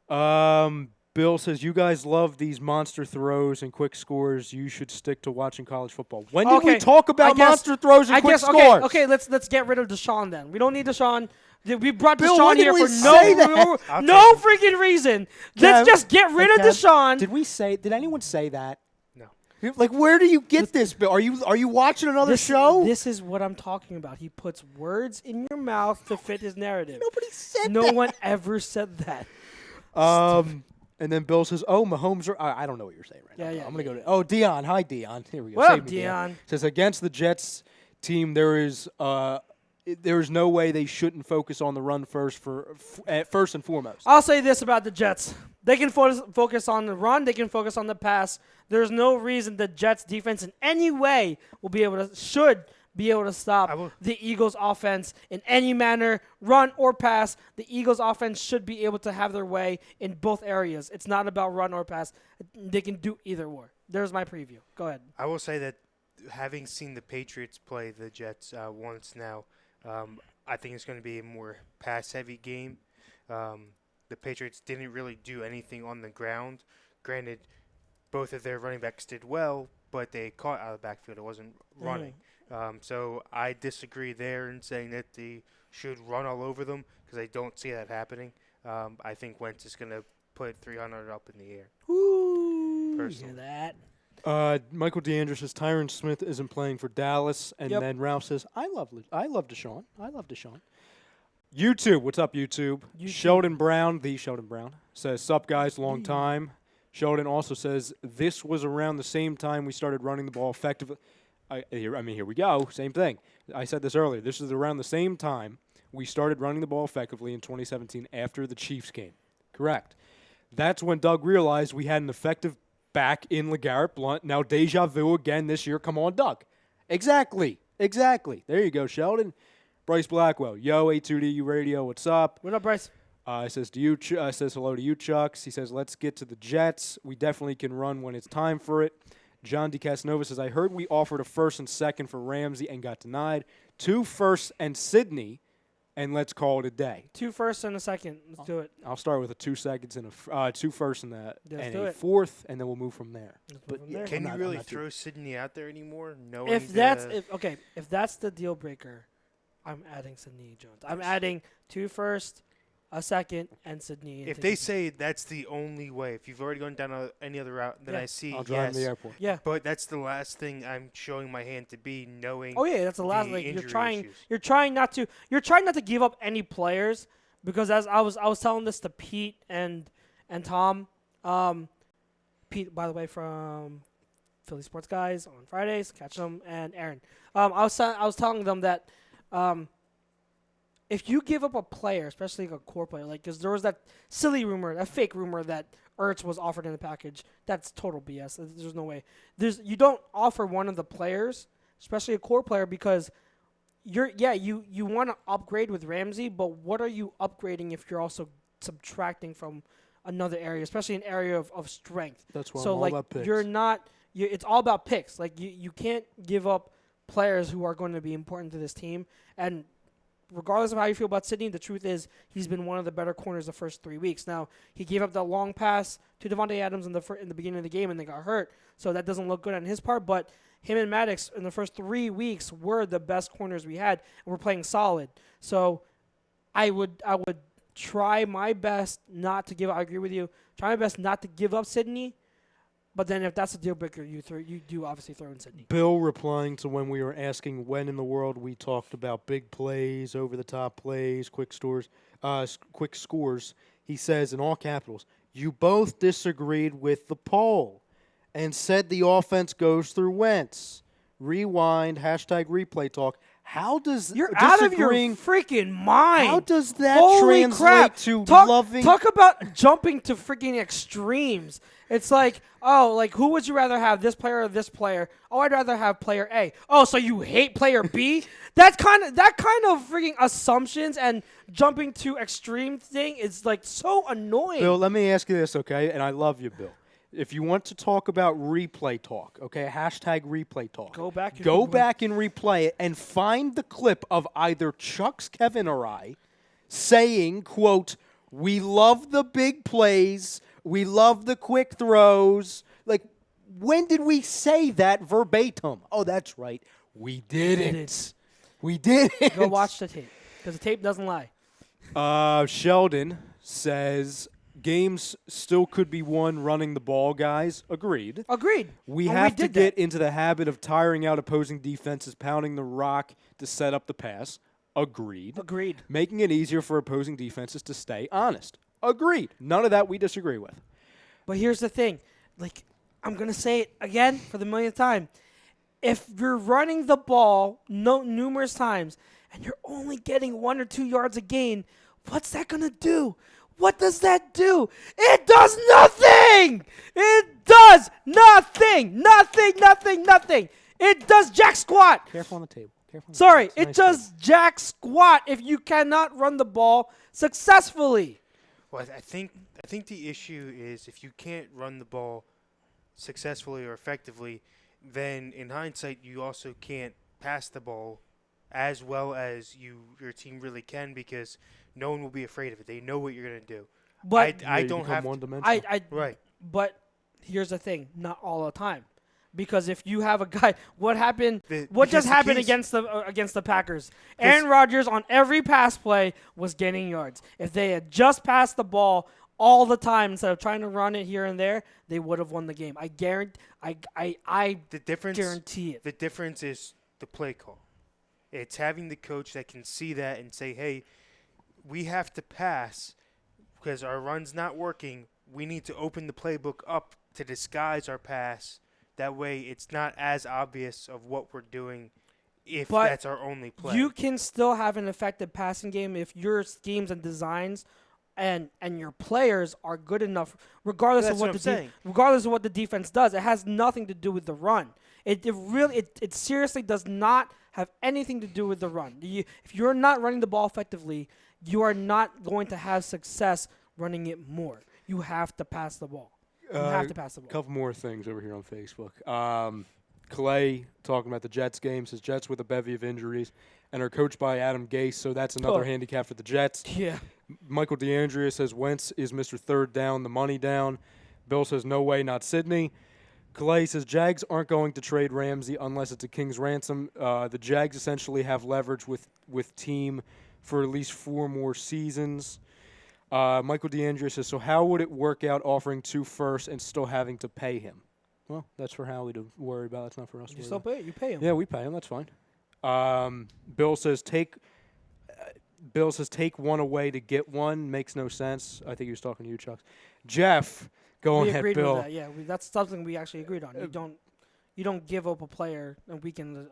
on. Bill says you guys love these monster throws and quick scores. You should stick to watching college football. When did we Okay, talk I about guess- monster throws and I quick guess scores? okay. Let's get rid of Deshaun then. We don't need Deshaun. We brought Bill, Deshaun when did here we for say that? no freaking reason. Let's Kev, just get rid of Kev, Deshaun. Did anyone say that? No. Like, where do you get this, Bill? Are you watching another show? This is what I'm talking about. He puts words in your mouth to fit his narrative. Nobody said No that. one ever said that. And then Bill says, "Oh, Mahomes are." I don't know what you're saying right now. Yeah. I'm gonna go to. Oh, Dion. Hi, Dion. Here we go. What Save up, me, Dion? Says against the Jets team, there is no way they shouldn't focus on the run first first and foremost. I'll say this about the Jets. They can focus on the run. They can focus on the pass. There's no reason the Jets defense in any way should be able to stop the Eagles offense in any manner, run or pass. The Eagles offense should be able to have their way in both areas. It's not about run or pass. They can do either or. There's my preview. Go ahead. I will say that having seen the Patriots play the Jets once now, I think it's going to be a more pass-heavy game. The Patriots didn't really do anything on the ground. Granted, both of their running backs did well, but they caught out of the backfield. It wasn't running. So I disagree there in saying that they should run all over them because I don't see that happening. I think Wentz is going to put 300 up in the air. Ooh, you Personally. hear that? Michael DeAndre says Tyron Smith isn't playing for Dallas, and Yep. then Ralph says I love Deshaun. I love Deshaun. YouTube, what's up, YouTube? Sheldon Brown, the Sheldon Brown, says, sup, guys, long time. Sheldon also says, this was around the same time we started running the ball effectively. Here we go. Same thing. I said this earlier. This is around the same time we started running the ball effectively in 2017 after the Chiefs game. Correct. That's when Doug realized we had an effective back in LeGarrette Blount. Now deja vu again this year. Come on, Doug. Exactly. There you go, Sheldon. Bryce Blackwell. Yo, A2DU Radio. What's up? What up, Bryce? Says to you. Says hello to you, Chucks. He says let's get to the Jets. We definitely can run when it's time for it. John DeCasanova says I heard we offered a first and second for Ramsey and got denied. 2 firsts and Sydney, and let's call it a day. 2 firsts and a second. Let's do it. I'll start with a 2 seconds and 2 firsts and Let's and do a it. fourth, and then we'll move from there. But Can you really throw Sydney out there anymore? Knowing if that's the deal breaker, I'm adding Sidney Jones. I'm adding 2 firsts a second, and Sydney. If they say that's the only way, if you've already gone down any other route, then Yeah. I see I'll drive yes. to the airport. Yeah. But that's the last thing I'm showing my hand to be, knowing. Oh yeah, that's the last. the Like injury issues. you're trying not to give up any players because as I was telling this to Pete and Tom, Pete, by the way, from Philly Sports Guys on Fridays, catch them, and Aaron. I was telling them that if you give up a player, especially a core player, like because there was that silly rumor, that fake rumor that Ertz was offered in the package. That's total BS. There's no way. You don't offer one of the players, especially a core player, because you want to upgrade with Ramsey, but what are you upgrading if you're also subtracting from another area, especially an area of strength? That's why so I'm all like about picks. you're not. It's all about picks. Like you can't give up players who are going to be important to this team. And regardless of how you feel about Sydney, the truth is he's been one of the better corners the first 3 weeks. Now he gave up that long pass to Devontae Adams in the beginning of the game, and they got hurt, so that doesn't look good on his part. But him and Maddox in the first 3 weeks were the best corners we had, and we're playing solid. So I would try my best not to give. I agree with you. Try my best not to give up Sydney. But then if that's a deal breaker, you do obviously throw in Sydney. Bill replying to when we were asking when in the world we talked about big plays, over-the-top plays, quick scores, he says in all capitals, you both disagreed with the poll and said the offense goes through Wentz. Rewind, #replay talk. How does You're out of your disagreeing- freaking mind. How does that Holy translate crap. to talk, loving? Talk about jumping to freaking extremes. It's like, oh, like who would you rather have, this player or this player? Oh, I'd rather have player A. Oh, so you hate player B? that kind of freaking assumptions and jumping to extreme thing is like so annoying. Bill, let me ask you this, okay? And I love you, Bill. If you want to talk about replay talk, okay, #replay talk. Go back and replay it and find the clip of either Chuck's Kevin or I saying, quote, we love the big plays, we love the quick throws. Like, when did we say that verbatim? Oh, that's right. We didn't. We didn't. Go watch the tape because the tape doesn't lie. Sheldon says games still could be won running the ball, guys. Agreed. We And have to did get that. into the habit of tiring out opposing defenses, pounding the rock to set up the pass. Agreed. Making it easier for opposing defenses to stay honest. Agreed. None of that we disagree with. But here's the thing. Like, I'm going to say it again for the millionth time. If you're running the ball numerous times and you're only getting 1 or 2 yards a gain, what's that going to do? What does that do? It does nothing! It does nothing! Nothing! It does jack squat! Careful on the table. Sorry, It's it nice does jack squat if you cannot run the ball successfully. Well, I think the issue is if you can't run the ball successfully or effectively, then in hindsight you also can't pass the ball as well as your team really can, because no one will be afraid of it. They know what you're going to do. But I don't have to, one-dimensional. right. But here's the thing: not all the time, because if you have a guy, what happened? What because just the happened case- against the Packers? Aaron Rodgers on every pass play was getting yards. If they had just passed the ball all the time instead of trying to run it here and there, they would have won the game. I guarantee. The difference. Guarantee it. The difference is the play call. It's having the coach that can see that and say, hey, we have to pass because our run's not working. We need to open the playbook up to disguise our pass. That way it's not as obvious of what we're doing if But that's our only play. You can still have an effective passing game if your schemes and designs and your players are good enough, regardless That's of what what I'm saying. regardless of what the defense does. It has nothing to do with the run. It seriously does not have anything to do with the run. If you're not running the ball effectively, you are not going to have success running it more. You have to pass the ball. You have to pass the ball. A couple more things over here on Facebook. Clay talking about the Jets game, says Jets with a bevy of injuries and are coached by Adam Gase, so that's another handicap for the Jets. Yeah. Michael DeAndrea says Wentz is Mr. Third Down, the money down. Bill says no way, not Sydney. Clay says Jags aren't going to trade Ramsey unless it's a king's ransom. The Jags essentially have leverage with team for at least 4 more seasons. Michael DeAndrea says, so how would it work out offering 2 firsts and still having to pay him? Well, that's for Howie to worry about. That's not for us to You worry still about. pay. You pay him. Yeah, we pay him. That's fine. Bill says take one away to get one. Makes no sense. I think he was talking to you, Chuck. Jeff, go We ahead, agreed Bill. with that. Yeah, that's something we actually agreed on. You don't give up a player and weaken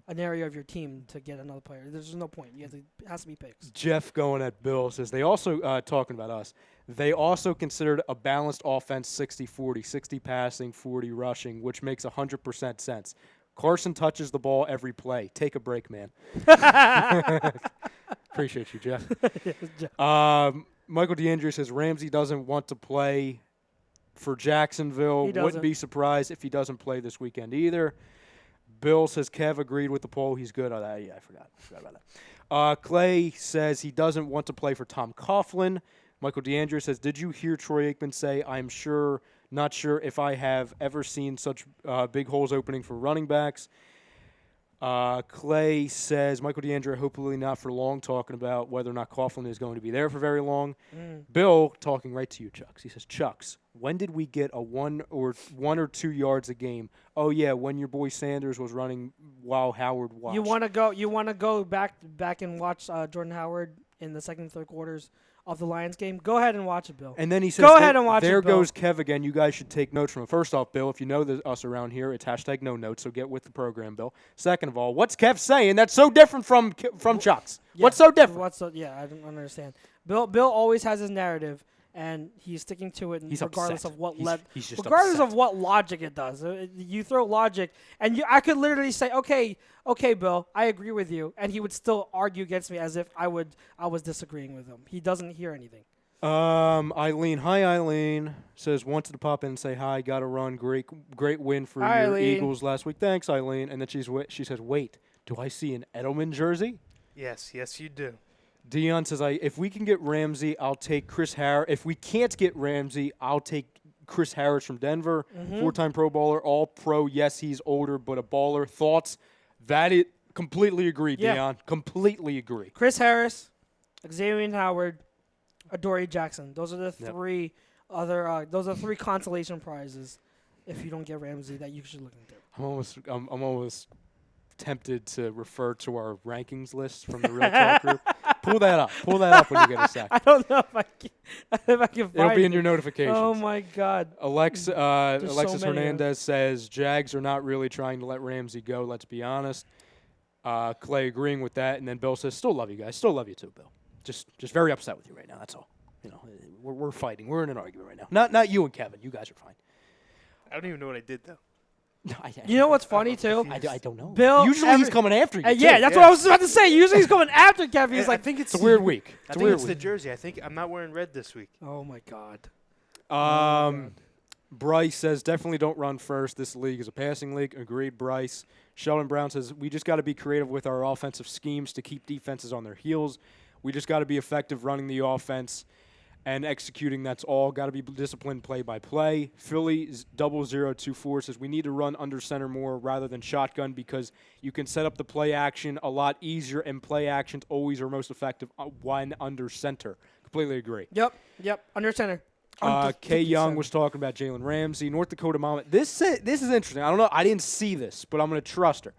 an area of your team to get another player. There's no point. It has to be picks. Jeff going at Bill says they also, talking about us, they also considered a balanced offense 60-40, 60 passing, 40 rushing, which makes 100% sense. Carson touches the ball every play. Take a break, man. Appreciate you, Jeff. Michael DeAndrea says Ramsey doesn't want to play for Jacksonville. He doesn't. Wouldn't be surprised if he doesn't play this weekend either. Bill says Kev agreed with the poll. He's good. Oh, yeah, I forgot about that. Clay says he doesn't want to play for Tom Coughlin. Michael DeAndrea says, did you hear Troy Aikman say, not sure if I have ever seen such big holes opening for running backs. Clay says, Michael DeAndrea, hopefully not for long, talking about whether or not Coughlin is going to be there for very long. Bill, talking right to you, Chucks. He says, Chucks, when did we get a 1 or 2 yards a game? Oh, yeah, when your boy Sanders was running while Howard watched. You want to go back and watch Jordan Howard in the second and third quarters of the Lions game? Go ahead and watch it, Bill. And then he says, go ahead and watch there it, Bill. goes Kev again. You guys should take notes from him. First off, Bill, if you know us around here, it's hashtag no notes, so get with the program, Bill. Second of all, what's Kev saying that's so different from Chuck's? Yeah. What's so different? I don't understand. Bill always has his narrative, and he's sticking to it He's regardless upset. of what He's just regardless upset. of what logic it does. You throw logic, and I could literally say, okay, Bill, I agree with you, and he would still argue against me as if I was disagreeing with him. He doesn't hear anything. Eileen, hi Eileen, says wanted to pop in and say hi. Got to run. Great win for Hi, your Eileen. Eagles last week. Thanks, Eileen. And then she says, wait, do I see an Edelman jersey? Yes, you do. Dion says, if we can get Ramsey, I'll take Chris Harris. If we can't get Ramsey, I'll take Chris Harris from Denver. 4-time Pro Bowler, all pro. Yes, he's older, but a baller. Thoughts? Completely agree, Yeah. Dion. Completely agree. Chris Harris, Xavier Howard, Adoree Jackson. Those are the three those are 3 consolation prizes if you don't get Ramsey that you should look into. I'm almost tempted to refer to our rankings list from the Real Talk group. Pull that up when you get a sec. I don't know if I can find It'll be in it. your notifications. Oh my God. Alexis so many Hernandez says Jags are not really trying to let Ramsey go. Let's be honest. Clay agreeing with that, and then Bill says, "Still love you guys. Still love you too, Bill. Just very upset with you right now. That's all. You know, we're fighting. We're in an argument right now. Not you and Kevin. You guys are fine. I don't even know what I did though. No, You know what's funny too? I don't know. Bill, Usually he's coming after you. Yeah, too. that's what I was about to say. Usually he's coming after Kevin. He's I like, think it's It's a weird week. I think it's the jersey. I think I'm not wearing red this week. oh my God. Bryce says, definitely don't run first. This league is a passing league. Agreed, Bryce. Sheldon Brown says, we just got to be creative with our offensive schemes to keep defenses on their heels. We just got to be effective running the offense and executing. That's all. Got to be disciplined play by play. Philly 0024 says, we need to run under center more rather than shotgun because you can set up the play action a lot easier, and play actions always are most effective when under center. Completely agree. Yep. Under center. Kay Young was talking about Jalen Ramsey. North Dakota Mama. This is interesting. I don't know. I didn't see this, but I'm going to trust her.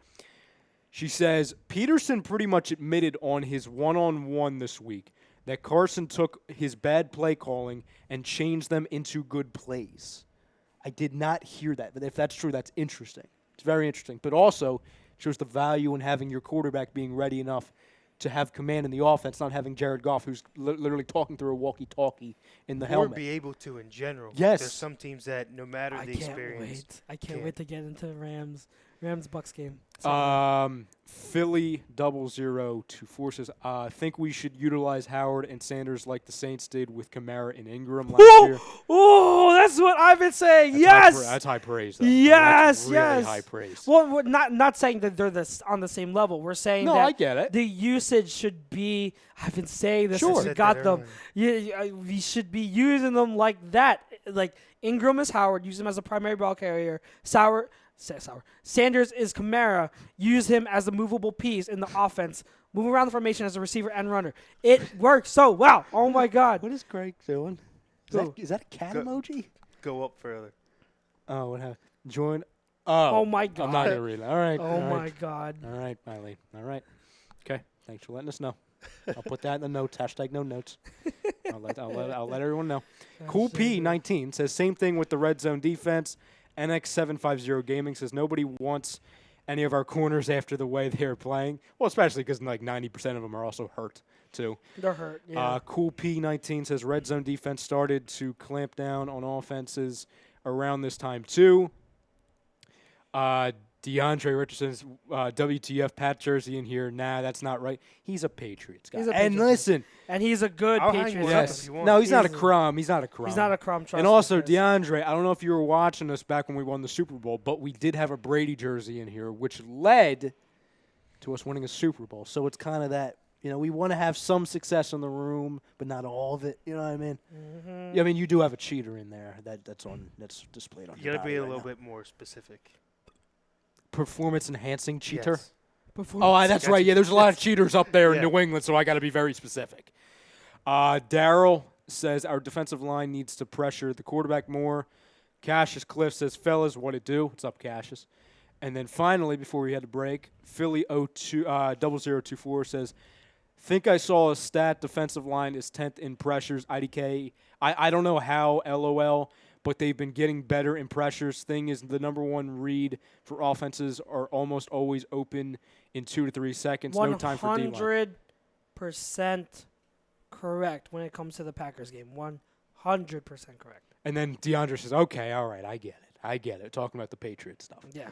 She says, Pederson pretty much admitted on his one-on-one this week that Carson took his bad play calling and changed them into good plays. I did not hear that, but if that's true, that's interesting. It's very interesting. But also shows the value in having your quarterback being ready enough to have command in the offense, not having Jared Goff, who's literally talking through a walkie-talkie in the helmet. Or be able to in general. Yes. There's some teams that no matter the experience. I can't wait to get into Rams Bucks game. Philly 0024 says, I think we should utilize Howard and Sanders like the Saints did with Kamara and Ingram last year. Oh, that's what I've been saying. That's high praise, though. Yes, That's really yes. high praise. Well, we're not saying that they're on the same level. We're saying No, that I get it. the usage should be. I've been saying this Sure. since we Said got that them. We should be using them like that. Like Ingram is Howard. Use him as a primary ball carrier. Sanders is Kamara. Use him as a movable piece in the offense. Move around the formation as a receiver and runner. It works so well. Oh, my God. What is Greg doing? Is that a cat emoji? Go up further. Oh, what happened? Join. Oh, my God. I'm not going to read it. All right. Oh, all my right. God. All right, Eileen. All right. Okay. Thanks for letting us know. I'll put that in the notes. # no notes. I'll let everyone know. Cool P19 says same thing with the red zone defense. NX750 Gaming says nobody wants any of our corners after the way they're playing. Well, especially because like 90% of them are also hurt too. They're hurt. Yeah. Cool P19 says red zone defense started to clamp down on offenses around this time too. DeAndre Richardson's WTF Pat jersey in here. Nah, that's not right. He's a Patriots guy. He's a and Patriots listen. And he's a good I'll hang Patriots. one up Yes. if you want. No, he's not a He's a- crumb. He's not a crumb. He's not a crumb. And also, DeAndre, I don't know if you were watching us back when we won the Super Bowl, but we did have a Brady jersey in here, which led to us winning a Super Bowl. So it's kind of that, we want to have some success in the room, but not all of it. You know what I mean? Mm-hmm. Yeah, I mean, you do have a cheater in there that's displayed on You your got to be a body little right bit more specific. now. Performance-enhancing cheater? Yes. Oh, that's right. Yeah, there's a lot of cheaters up there in Yeah. New England, so I got to be very specific. Daryl says our defensive line needs to pressure the quarterback more. Cassius Cliff says, fellas, what it do? What's up, Cassius? And then finally, before we had to break, Philly 0024 says, think I saw a stat defensive line is 10th in pressures. IDK, I don't know how, LOL, but they've been getting better in pressures. Thing is, the number one read for offenses are almost always open in 2 to 3 seconds. No time for D-line. 100% correct when it comes to the Packers game. 100% correct. And then DeAndre says, okay, all right, I get it. Talking about the Patriots stuff. Yeah.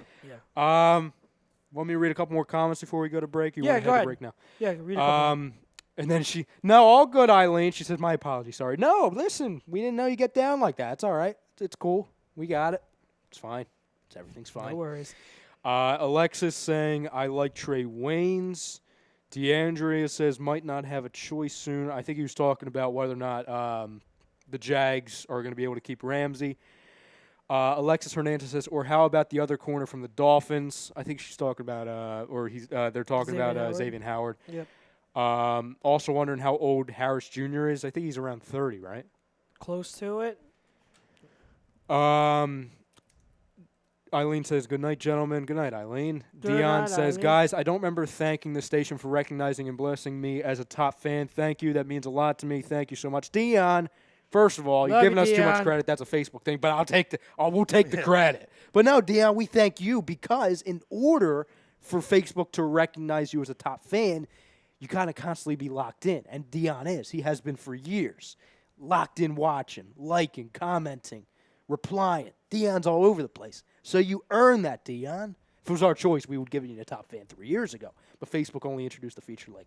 Want me to read a couple more comments before we go to break? You Yeah, want to go head ahead. to break now? Yeah, read a couple. And then no, all good, Eileen. She says, my apologies, sorry. No, listen, we didn't know you get down like that. It's all right. It's cool. We got it. It's fine. Everything's fine. No worries. Alexis saying, I like Trey Waynes. DeAndrea says, might not have a choice soon. I think he was talking about whether or not the Jags are going to be able to keep Ramsey. Alexis Hernandez says, or how about the other corner from the Dolphins? I think she's talking about, they're talking Xavier about Howard. Xavier Howard. Yep. Also wondering how old Harris Jr. is. I think he's around 30, right? Close to it. Eileen says, good night, gentlemen. Good night, Eileen. Good Dion night, says, Eileen. guys, I don't remember thanking the station for recognizing and blessing me as a top fan. Thank you. That means a lot to me. Thank you so much. Dion, first of all, you're Love giving you, us too much Dion. credit. That's a Facebook thing, but we'll take the credit. But no, Dion, we thank you because in order for Facebook to recognize you as a top fan, you kind of constantly be locked in. And Dion is. He has been for years. Locked in watching, liking, commenting, replying. Dion's all over the place. So you earn that, Dion. If it was our choice, we would give you a top fan 3 years ago. But Facebook only introduced the feature like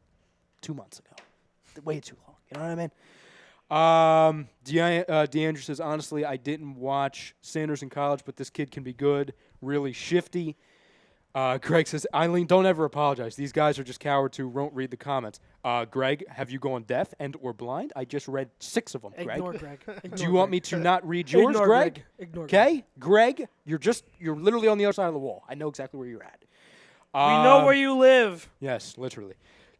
2 months ago. Way too long. You know what I mean? DeAndre says, honestly, I didn't watch Sanders in college, but this kid can be good, really shifty. Greg says, Eileen, don't ever apologize. These guys are just cowards who won't read the comments. Greg, have you gone deaf and or blind? I just read 6 of them, Greg. Ignore Greg. Do you want me to not read yours, Ignore Greg? Ignore Greg. Okay? Greg, you're literally on the other side of the wall. I know exactly where you're at. We know where you live. Yes, literally.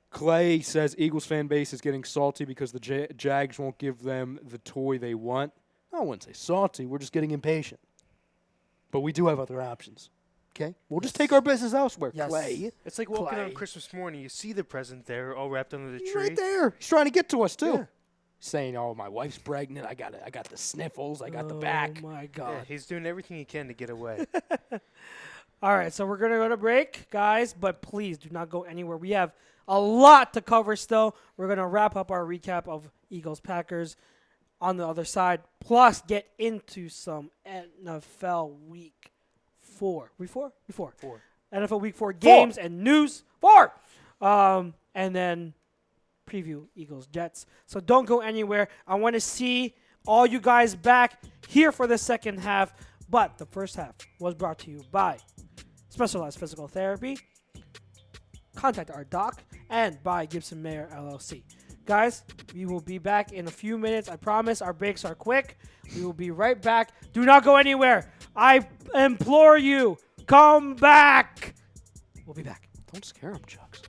Clay says Eagles fan base is getting salty because the Jags won't give them the toy they want. I wouldn't say salty. We're just getting impatient. But we do have other options. Okay? We'll just take our business elsewhere, Yes. Clay. It's like walking Clay. on Christmas morning. You see the present there, all wrapped under the He's tree. right there. He's trying to get to us, too. Yeah. Saying, oh, my wife's pregnant. I got the sniffles. I got the back. Oh, my Yeah, God. he's doing everything he can to get away. All right, so we're going to go to break, guys, but please do not go anywhere. We have a lot to cover still. We're going to wrap up our recap of Eagles-Packers on the other side, plus get into some NFL Week 4. Week 4? Week 4. 4. NFL Week 4 games and news. 4! And then preview Eagles-Jets. So don't go anywhere. I want to see all you guys back here for the second half. But the first half was brought to you by Specialized Physical Therapy, Contact Our Doc, and by Gibson Mayer LLC. Guys, we will be back in a few minutes. I promise our breaks are quick. We will be right back. Do not go anywhere. I implore you. come back. We'll be back. Don't scare him, Chucks.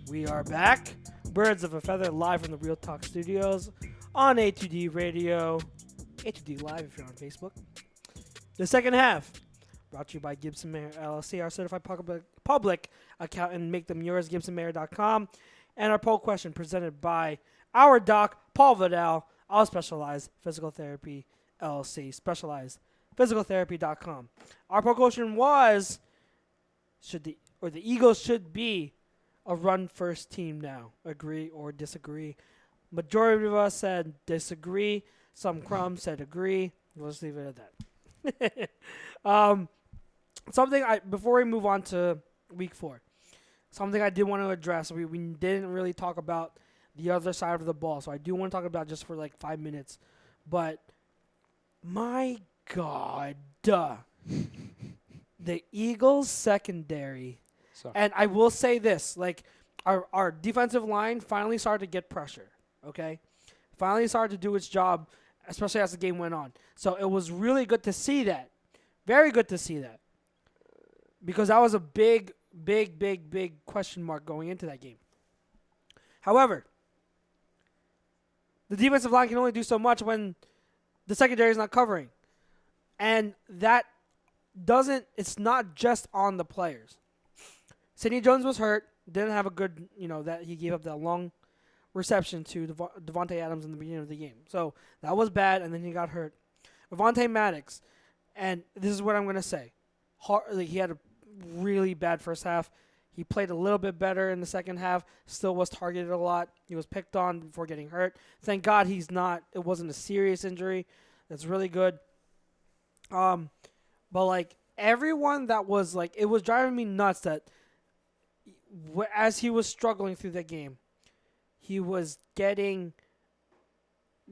We are back. Birds of a Feather live from the Real Talk Studios on A2D Radio. A2D Live if you're on Facebook. The second half brought to you by Gibson Mayer LLC, our certified public accountant. Make them yours, GibsonMayer.com. And our poll question presented by our doc, Paul Vidal, All Specialized Physical Therapy LLC, specializedphysicaltherapy.com. Our poll question was, the Eagles should be a run-first team now. Agree or disagree? Majority of us said disagree. Some crumbs said agree. We'll just leave it at that. Before we move on to week 4, something I did want to address. We didn't really talk about the other side of the ball, so I do want to talk about just for like 5 minutes. But my God, the Eagles secondary. And I will say this, like, our defensive line finally started to get pressure, okay? Finally started to do its job, especially as the game went on. So it was really good to see that. Very good to see that. Because that was a big question mark going into that game. However, the defensive line can only do so much when the secondary is not covering. And that it's not just on the players. Sidney Jones was hurt. Didn't have a good, that he gave up that long reception to Devontae Adams in the beginning of the game. So that was bad, and then he got hurt. Avonte Maddox, and this is what I'm going to say. He had a really bad first half. He played a little bit better in the second half. Still was targeted a lot. He was picked on before getting hurt. Thank God it wasn't a serious injury. That's really good. But like everyone that was like, it was driving me nuts that as he was struggling through that game, there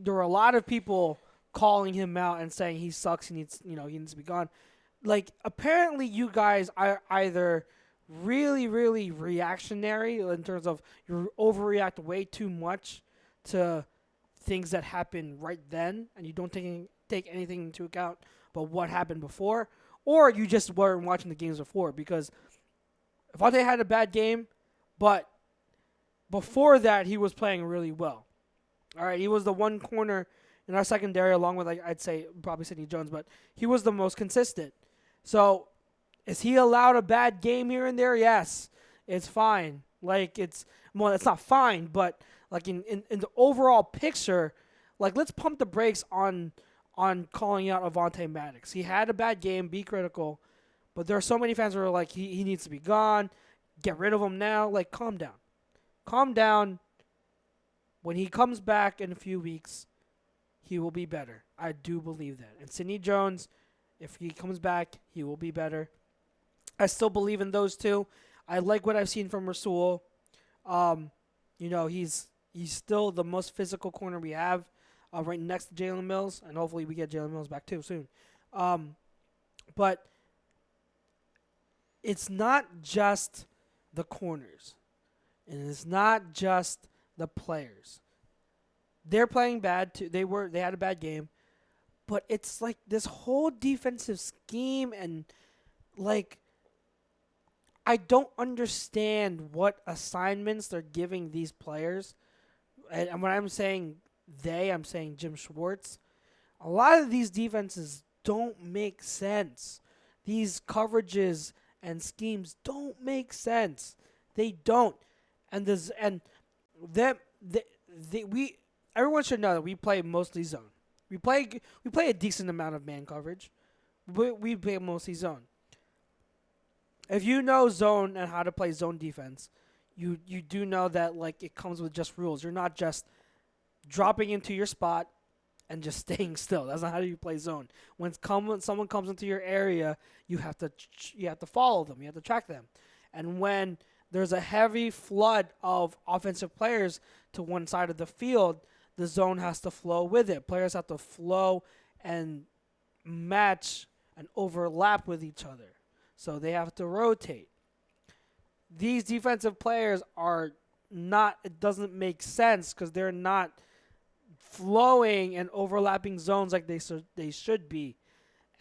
were a lot of people calling him out and saying he sucks. He needs to be gone. Like, apparently you guys are either really, really reactionary in terms of you overreact way too much to things that happen right then, and you don't take anything into account but what happened before, or you just weren't watching the games before, because Avonte had a bad game, but before that, he was playing really well. All right, he was the one corner in our secondary, along with, I'd say, probably Sidney Jones, but he was the most consistent. So, is he allowed a bad game here and there? Yes, it's fine. Like, it's not fine, but, like, in the overall picture, like, let's pump the brakes on calling out Avonte Maddox. He had a bad game, be critical, but there are so many fans who are like, he needs to be gone, get rid of him now. Like, calm down. Calm down. When he comes back in a few weeks, he will be better. I do believe that. And Sidney Jones, if he comes back, he will be better. I still believe in those two. I like what I've seen from Rasul. He's still the most physical corner we have, right next to Jalen Mills, and hopefully we get Jalen Mills back too soon. But it's not just the corners, and it's not just the players. They're playing bad too. They had a bad game, but it's like this whole defensive scheme, and like I don't understand what assignments they're giving these players. And when I'm saying I'm saying Jim Schwartz. A lot of these defenses don't make sense. These coverages and schemes don't make sense. They don't. Everyone should know that we play mostly zone. We play a decent amount of man coverage, but we play mostly zone. If you know zone and how to play zone defense, you do know that like it comes with just rules. You're not just dropping into your spot and just staying still. That's not how you play zone. When someone comes into your area, you have to follow them. You have to track them. And when there's a heavy flood of offensive players to one side of the field, the zone has to flow with it. Players have to flow and match and overlap with each other. So they have to rotate. These defensive players are not, it doesn't make sense because they're not flowing and overlapping zones like they should be.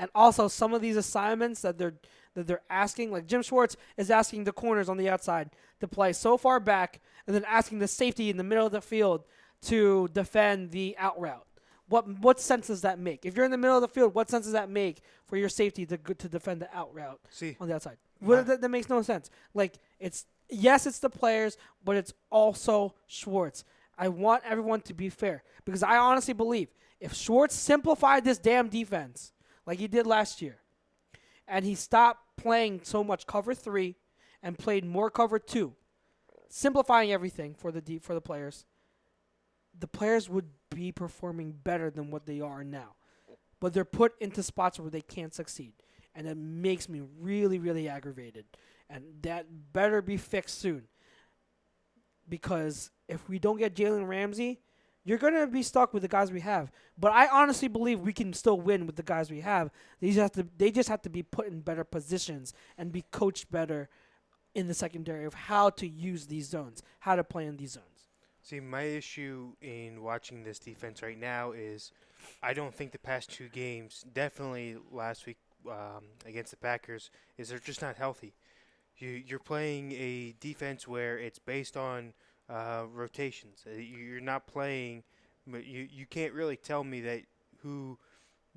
And also some of these assignments that they're asking, like Jim Schwartz is asking the corners on the outside to play so far back, and then asking the safety in the middle of the field to defend the out route. What sense does that make? If you're in the middle of the field, what sense does that make for your safety to defend the out route on the outside? That makes no sense. Like, it's the players, but it's also Schwartz. I want everyone to be fair because I honestly believe if Schwartz simplified this damn defense like he did last year, and he stopped playing so much cover 3 and played more cover 2, simplifying everything for the players, the players would be performing better than what they are now. But they're put into spots where they can't succeed. And it makes me really, really aggravated. And that better be fixed soon. Because if we don't get Jalen Ramsey, you're going to be stuck with the guys we have. But I honestly believe we can still win with the guys we have. They just have to be put in better positions and be coached better in the secondary of how to use these zones, how to play in these zones. See, my issue in watching this defense right now is I don't think the past 2 games, definitely last week against the Packers, is they're just not healthy. You're playing a defense where it's based on rotations. You're not playing – you can't really tell me that who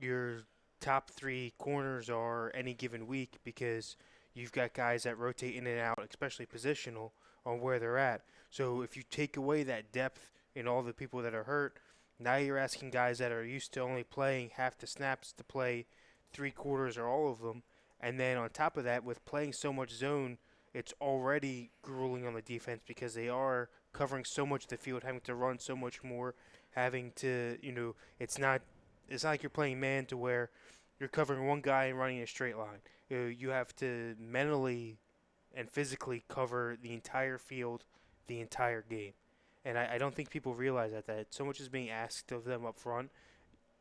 your top 3 corners are any given week because you've got guys that rotate in and out, especially positional, on where they're at. So if you take away that depth in all the people that are hurt, now you're asking guys that are used to only playing half the snaps to play 3/4 or all of them. And then on top of that, with playing so much zone, it's already grueling on the defense because they are covering so much of the field, having to run so much more, having to, it's not like you're playing man to where you're covering one guy and running a straight line. You have to mentally and physically cover the entire field the entire game. And I don't think people realize that so much is being asked of them up front,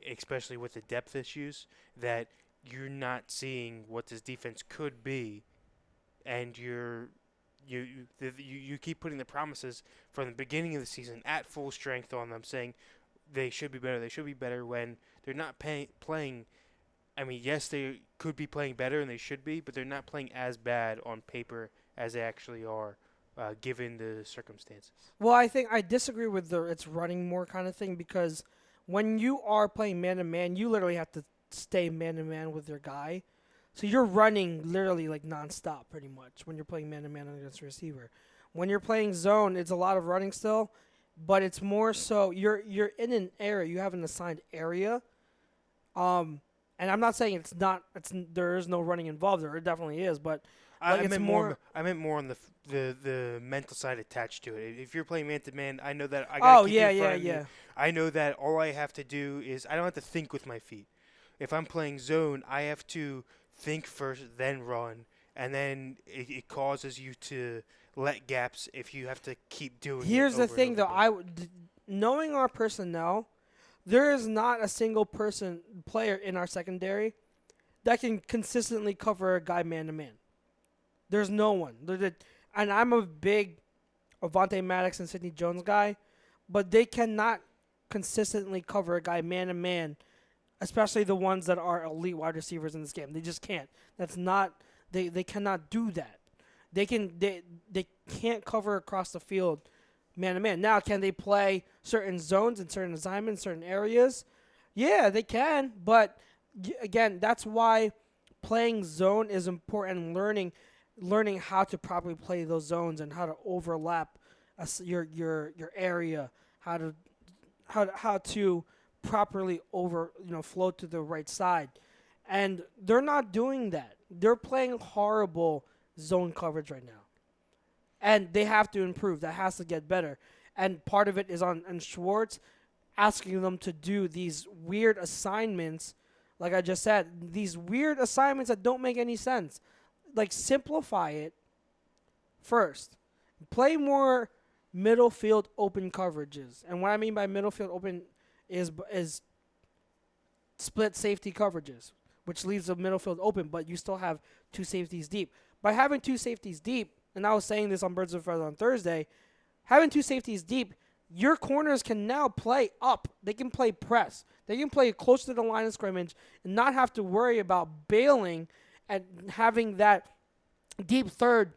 especially with the depth issues, that you're not seeing what this defense could be, and you keep putting the promises from the beginning of the season at full strength on them, saying they should be better when they're not playing. I mean, yes, they could be playing better and they should be, but they're not playing as bad on paper as they actually are. Given the circumstances. Well, I think I disagree with the it's running more kind of thing because when you are playing man-to-man, you literally have to stay man-to-man with your guy. So you're running literally like nonstop pretty much when you're playing man-to-man against a receiver. When you're playing zone, it's a lot of running still, but it's more so you're in an area. You have an assigned area. And I'm not saying there is no running involved. There definitely is, but I meant more on the mental side attached to it. If you're playing man to man, I know that I got to keep it in front of me. I know that all I have to do is I don't have to think with my feet. If I'm playing zone, I have to think first, then run, and then it causes you to let gaps if you have to keep doing. Here's the thing, though. Knowing our personnel, there is not a single player in our secondary that can consistently cover a guy man to man. There's no one. And I'm a big Avonte Maddox and Sidney Jones guy, but they cannot consistently cover a guy man-to-man, especially the ones that are elite wide receivers in this game. They just can't. That's not – they cannot do that. They can't cover across the field man-to-man. Now, can they play certain zones and certain assignments, certain areas? Yeah, they can, but, again, that's why playing zone is important and learning how to properly play those zones and how to overlap your area, how to properly flow to the right side. And they're not doing that. They're playing horrible zone coverage right now. And they have to improve. That has to get better. And part of it is on Schwartz asking them to do these weird assignments, like I just said, these weird assignments that don't make any sense. Like, simplify it first. Play more middle field open coverages. And what I mean by middle field open is split safety coverages, which leaves the middle field open, but you still have 2 safeties deep. By having 2 safeties deep, and I was saying this on Birds of a Feather on Thursday, having 2 safeties deep, your corners can now play up. They can play press. They can play close to the line of scrimmage and not have to worry about bailing and having that deep third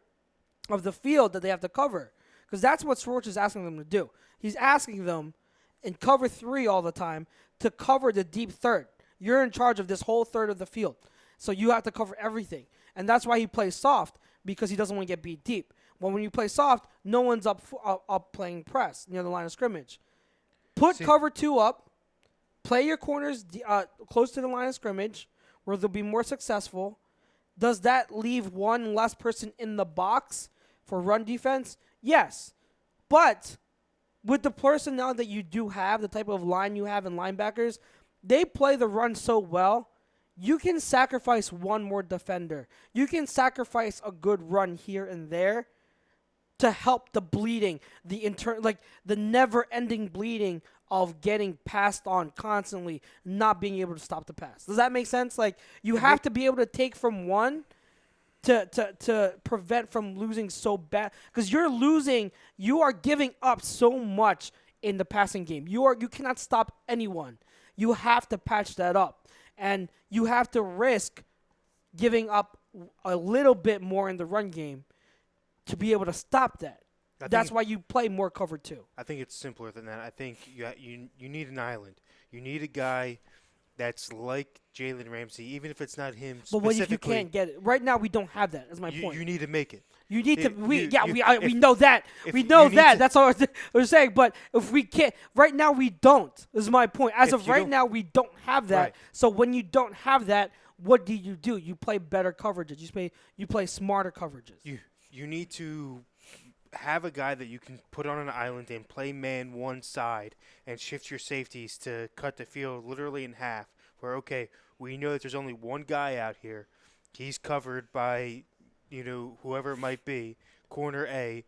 of the field that they have to cover. Because that's what Schwartz is asking them to do. He's asking them in cover 3 all the time to cover the deep third. You're in charge of this whole third of the field. So you have to cover everything. And that's why he plays soft, because he doesn't want to get beat deep. Well, when you play soft, no one's up playing press near the line of scrimmage. Put cover 2 up. Play your corners close to the line of scrimmage where they'll be more successful. Does that leave one less person in the box for run defense? Yes. But with the personnel that you do have, the type of line you have in linebackers, they play the run so well, you can sacrifice one more defender. You can sacrifice a good run here and there to help the bleeding, the never-ending bleeding of getting passed on constantly, not being able to stop the pass. Does that make sense? Like, you have to be able to take from one to prevent from losing so bad. Because you are giving up so much in the passing game. You cannot stop anyone. You have to patch that up. And you have to risk giving up a little bit more in the run game to be able to stop that. That's why you play more cover 2. I think it's simpler than that. I think you need an island. You need a guy that's like Jalen Ramsey, even if it's not him But what if you can't get it? Right now, we don't have that. That's my point. You need to make it. You need to. We know that. We know that. That's all we're saying. But if we can't, right now we don't. This is my point. As of right now, we don't have that. Right. So when you don't have that, what do? You play better coverages. You play smarter coverages. You need to have a guy that you can put on an island and play man one side and shift your safeties to cut the field literally in half. Where, okay, we know that there's only one guy out here. He's covered by, whoever it might be, corner A.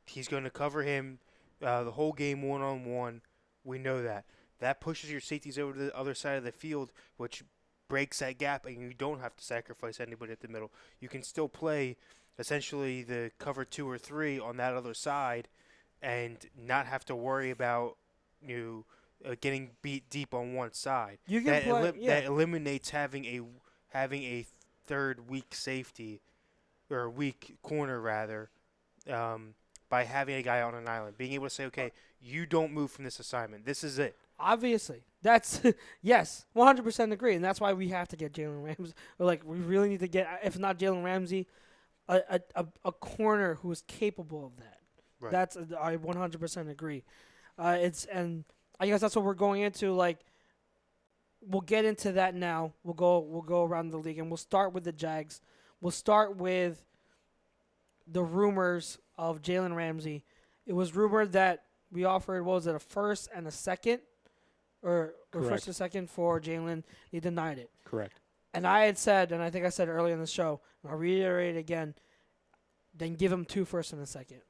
He's going to cover him the whole game one-on-one. We know that. That pushes your safeties over to the other side of the field, which breaks that gap, and you don't have to sacrifice anybody at the middle. You can still play essentially the cover 2 or 3 on that other side and not have to worry about getting beat deep on one side. That eliminates having a third weak safety or a weak corner rather by having a guy on an island, being able to say, okay, you don't move from this assignment. This is it. Obviously, that's yes, 100% agree, and that's why we have to get Jalen Ramsey. We really need to get, if not Jalen Ramsey, a corner who is capable of that. Right. I 100% agree. And I guess that's what we're going into. We'll get into that now. We'll go around the league, and we'll start with the Jags. We'll start with the rumors of Jalen Ramsey. It was rumored that we offered, what was it, a first and a second? Or first and second for Jalen. He denied it. Correct. And I had said, and I think I said earlier in the show, and I'll reiterate it again, then give him 2 firsts and a second.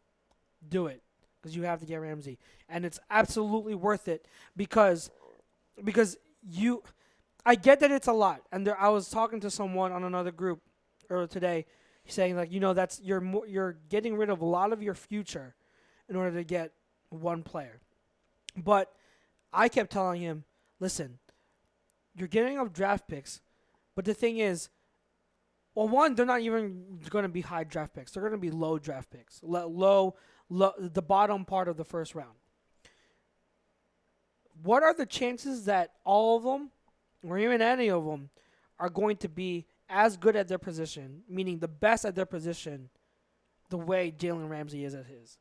Do it. Because you have to get Ramsey. And it's absolutely worth it because I get that it's a lot. And I was talking to someone on another group earlier today saying, that's you're getting rid of a lot of your future in order to get one player. But I kept telling him, listen, you're getting up draft picks, but the thing is, well, one, they're not even going to be high draft picks. They're going to be low draft picks, low, the bottom part of the first round. What are the chances that all of them, or even any of them, are going to be as good at their position, meaning the best at their position, the way Jalen Ramsey is at his?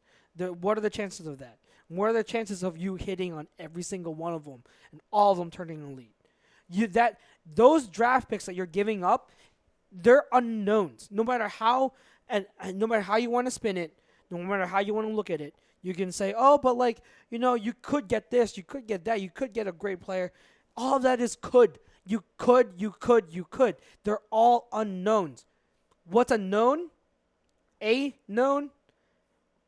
What are the chances of that? What are the chances of you hitting on every single one of them and all of them turning elite? Those draft picks that you're giving up, they're unknowns. No matter how and no matter how you want to spin it, no matter how you want to look at it, you can say, oh, but you could get this, you could get that, you could get a great player. All of that is could. You could. They're all unknowns. What's a known? A known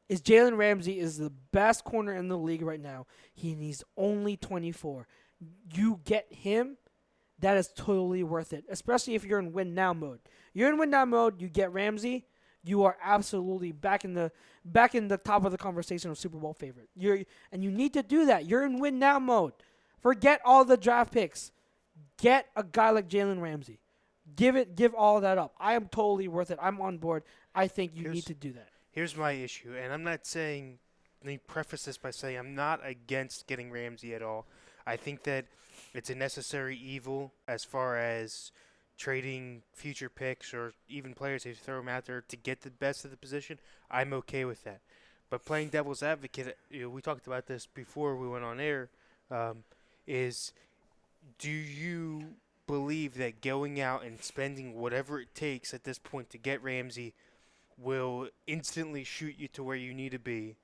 is Jalen Ramsey is the best corner in the league right now. He's only 24. You get him, that is totally worth it, especially if you're in win now mode. You're in win now mode, you get Ramsey, you are absolutely back in the top of the conversation of Super Bowl favorite. And you need to do that. You're in win now mode. Forget all the draft picks. Get a guy like Jalen Ramsey. Give all that up. I am totally worth it. I'm on board. I think you need to do that. Here's my issue, and I'm not saying. Let me preface this by saying I'm not against getting Ramsey at all. I think that it's a necessary evil as far as trading future picks or even players if you throw them out there to get the best of the position. I'm okay with that. But playing devil's advocate, we talked about this before we went on air, is do you believe that going out and spending whatever it takes at this point to get Ramsey will instantly shoot you to where you need to be?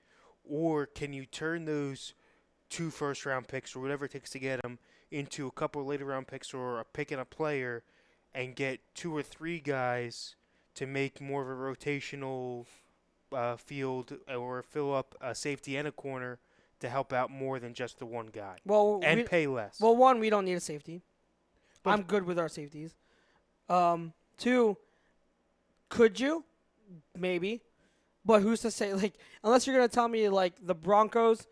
Or can you turn those 2 first-round picks or whatever it takes to get them into a couple of later-round picks or a pick and a player and get 2 or 3 guys to make more of a rotational field or fill up a safety and a corner to help out more than just the one guy and pay less? Well, one, we don't need a safety. I'm good with our safeties. 2, could you? Maybe. But who's to say, like, unless you're going to tell me, like, the Broncos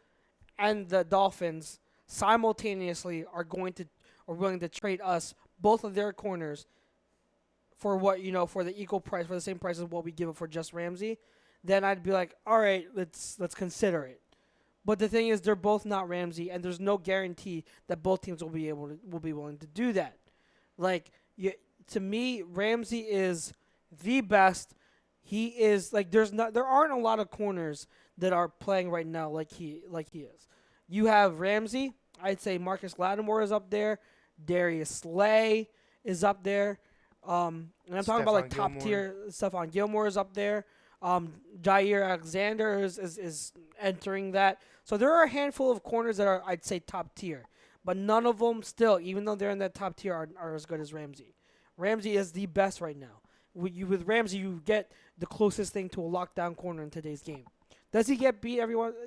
and the Dolphins simultaneously are willing to trade us both of their corners for what, for the equal price, for the same price as what we give it for just Ramsey, then I'd be like, all right, let's consider it. But the thing is, they're both not Ramsey, and there's no guarantee that both teams will be willing to do that. Like, to me, Ramsey is the best. He is there aren't a lot of corners that are playing right now like he is. You have Ramsey. I'd say Marcus Lattimore is up there. Darius Slay is up there. And I'm talking about like top tier. Stephon Gilmore is up there. Jair Alexander is entering that. So there are a handful of corners that are, I'd say, top tier. But none of them still, even though they're in that top tier, are as good as Ramsey. Ramsey is the best right now. With Ramsey, you get the closest thing to a lockdown corner in today's game. Does he get beat every once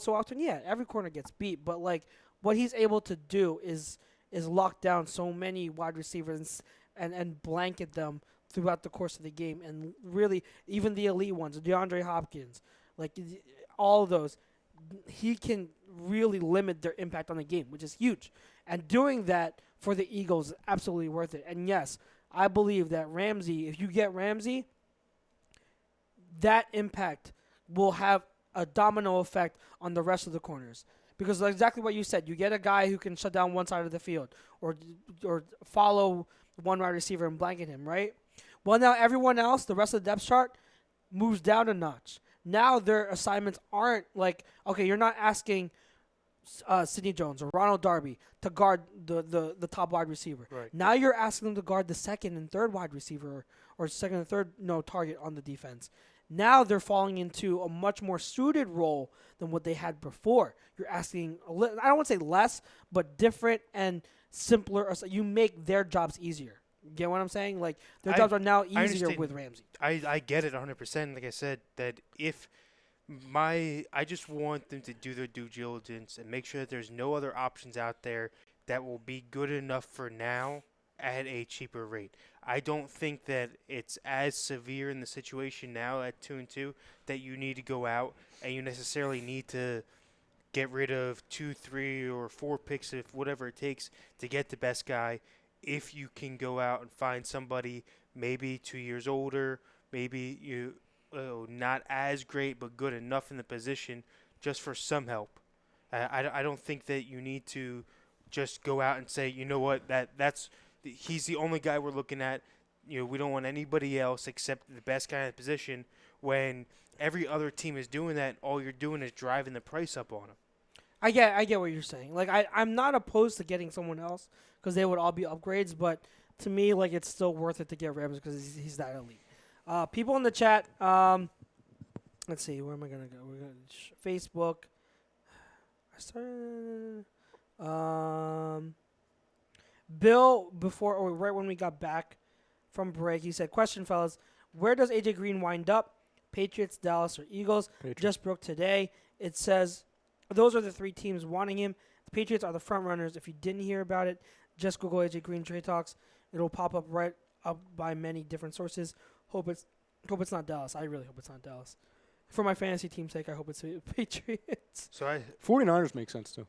so often? Yeah, every corner gets beat. But like what he's able to do is lock down so many wide receivers and blanket them throughout the course of the game. And really, even the elite ones, DeAndre Hopkins, like all of those, he can really limit their impact on the game, which is huge. And doing that for the Eagles is absolutely worth it. And yes, I believe that Ramsey, if you get Ramsey, that impact will have a domino effect on the rest of the corners. Because exactly what you said, you get a guy who can shut down one side of the field or follow one wide receiver and blanket him, right? Well, now everyone else, the rest of the depth chart, moves down a notch. Now their assignments aren't like, okay, you're not asking Sidney Jones or Ronald Darby to guard the top wide receiver. Right. Now you're asking them to guard the second and third wide receiver or second and third target on the defense. Now they're falling into a much more suited role than what they had before. You're asking, I don't want to say less, but different and simpler. You make their jobs easier. Get what I'm saying? Like, their jobs are now easier with Ramsey. I get it 100%. Like I said, that I just want them to do their due diligence and make sure that there's no other options out there that will be good enough for now at a cheaper rate. I don't think that it's as severe in the situation now at 2-2 that you need to go out and you necessarily need to get rid of 2, 3, or 4 picks, if whatever it takes to get the best guy. If you can go out and find somebody maybe 2 years older, maybe not as great but good enough in the position just for some help. I don't think that you need to just go out and say, you know what, he's the only guy we're looking at. We don't want anybody else except the best guy in the position. When every other team is doing that, all you're doing is driving the price up on them. I get what you're saying. Like, I'm not opposed to getting someone else because they would all be upgrades, but to me, like, it's still worth it to get Ramsey because he's that elite. People in the chat, let's see, where am I going to go? We're going to Facebook. Bill, right when we got back from break, he said, question, fellas, where does AJ Green wind up? Patriots, Dallas, or Eagles? Patriots. Just broke today. It says those are the 3 teams wanting him. The Patriots are the front runners. If you didn't hear about it, just Google AJ Green trade talks. It'll pop up right up by many different sources. Hope it's Hope it's not Dallas. I really hope it's not Dallas. For my fantasy team's sake, I hope it's the Patriots. So 49ers make sense too.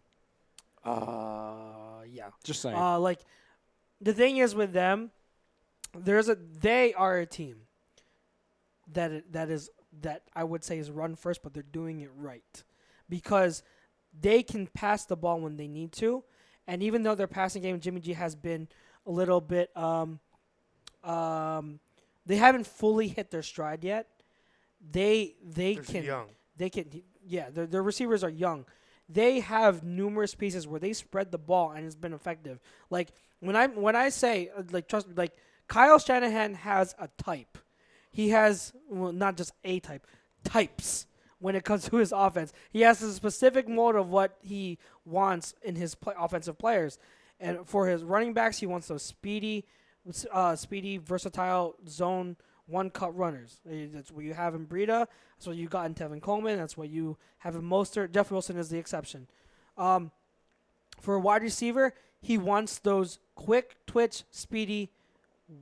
Yeah. Just saying. Like the thing is with them, they are a team that I would say is run first, but they're doing it right because they can pass the ball when they need to, and even though their passing game, Jimmy G has been a little bit they haven't fully hit their stride yet. Their receivers are young. They have numerous pieces where they spread the ball and it's been effective. Like when I say Kyle Shanahan has a type. He has not just a type, types when it comes to his offense. He has a specific mode of what he wants in his offensive players. And for his running backs, he wants those speedy, versatile zone one-cut runners. That's what you have in Breida. That's what you got in Tevin Coleman. That's what you have in Mostert. Jeff Wilson is the exception. For a wide receiver, he wants those quick twitch, speedy,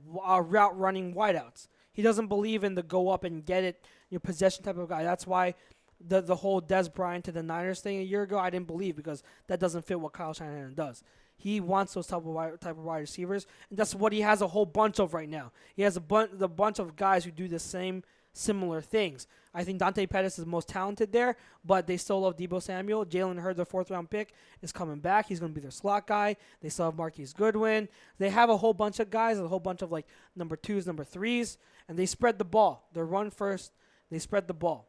route-running wideouts. He doesn't believe in the go up and get it, possession type of guy. That's why the whole Des Bryant to the Niners thing a year ago, I didn't believe because that doesn't fit what Kyle Shanahan does. He wants those type of wide receivers, and that's what he has a whole bunch of right now. He has a bunch of guys who do the similar things. I think Dante Pettis is the most talented there, but they still love Deebo Samuel. Jalen Hurd, the 4th-round pick, is coming back. He's going to be their slot guy. They still have Marquise Goodwin. They have a whole bunch of guys, a whole bunch of number 2s, number 3s, and they spread the ball. They run first. They spread the ball.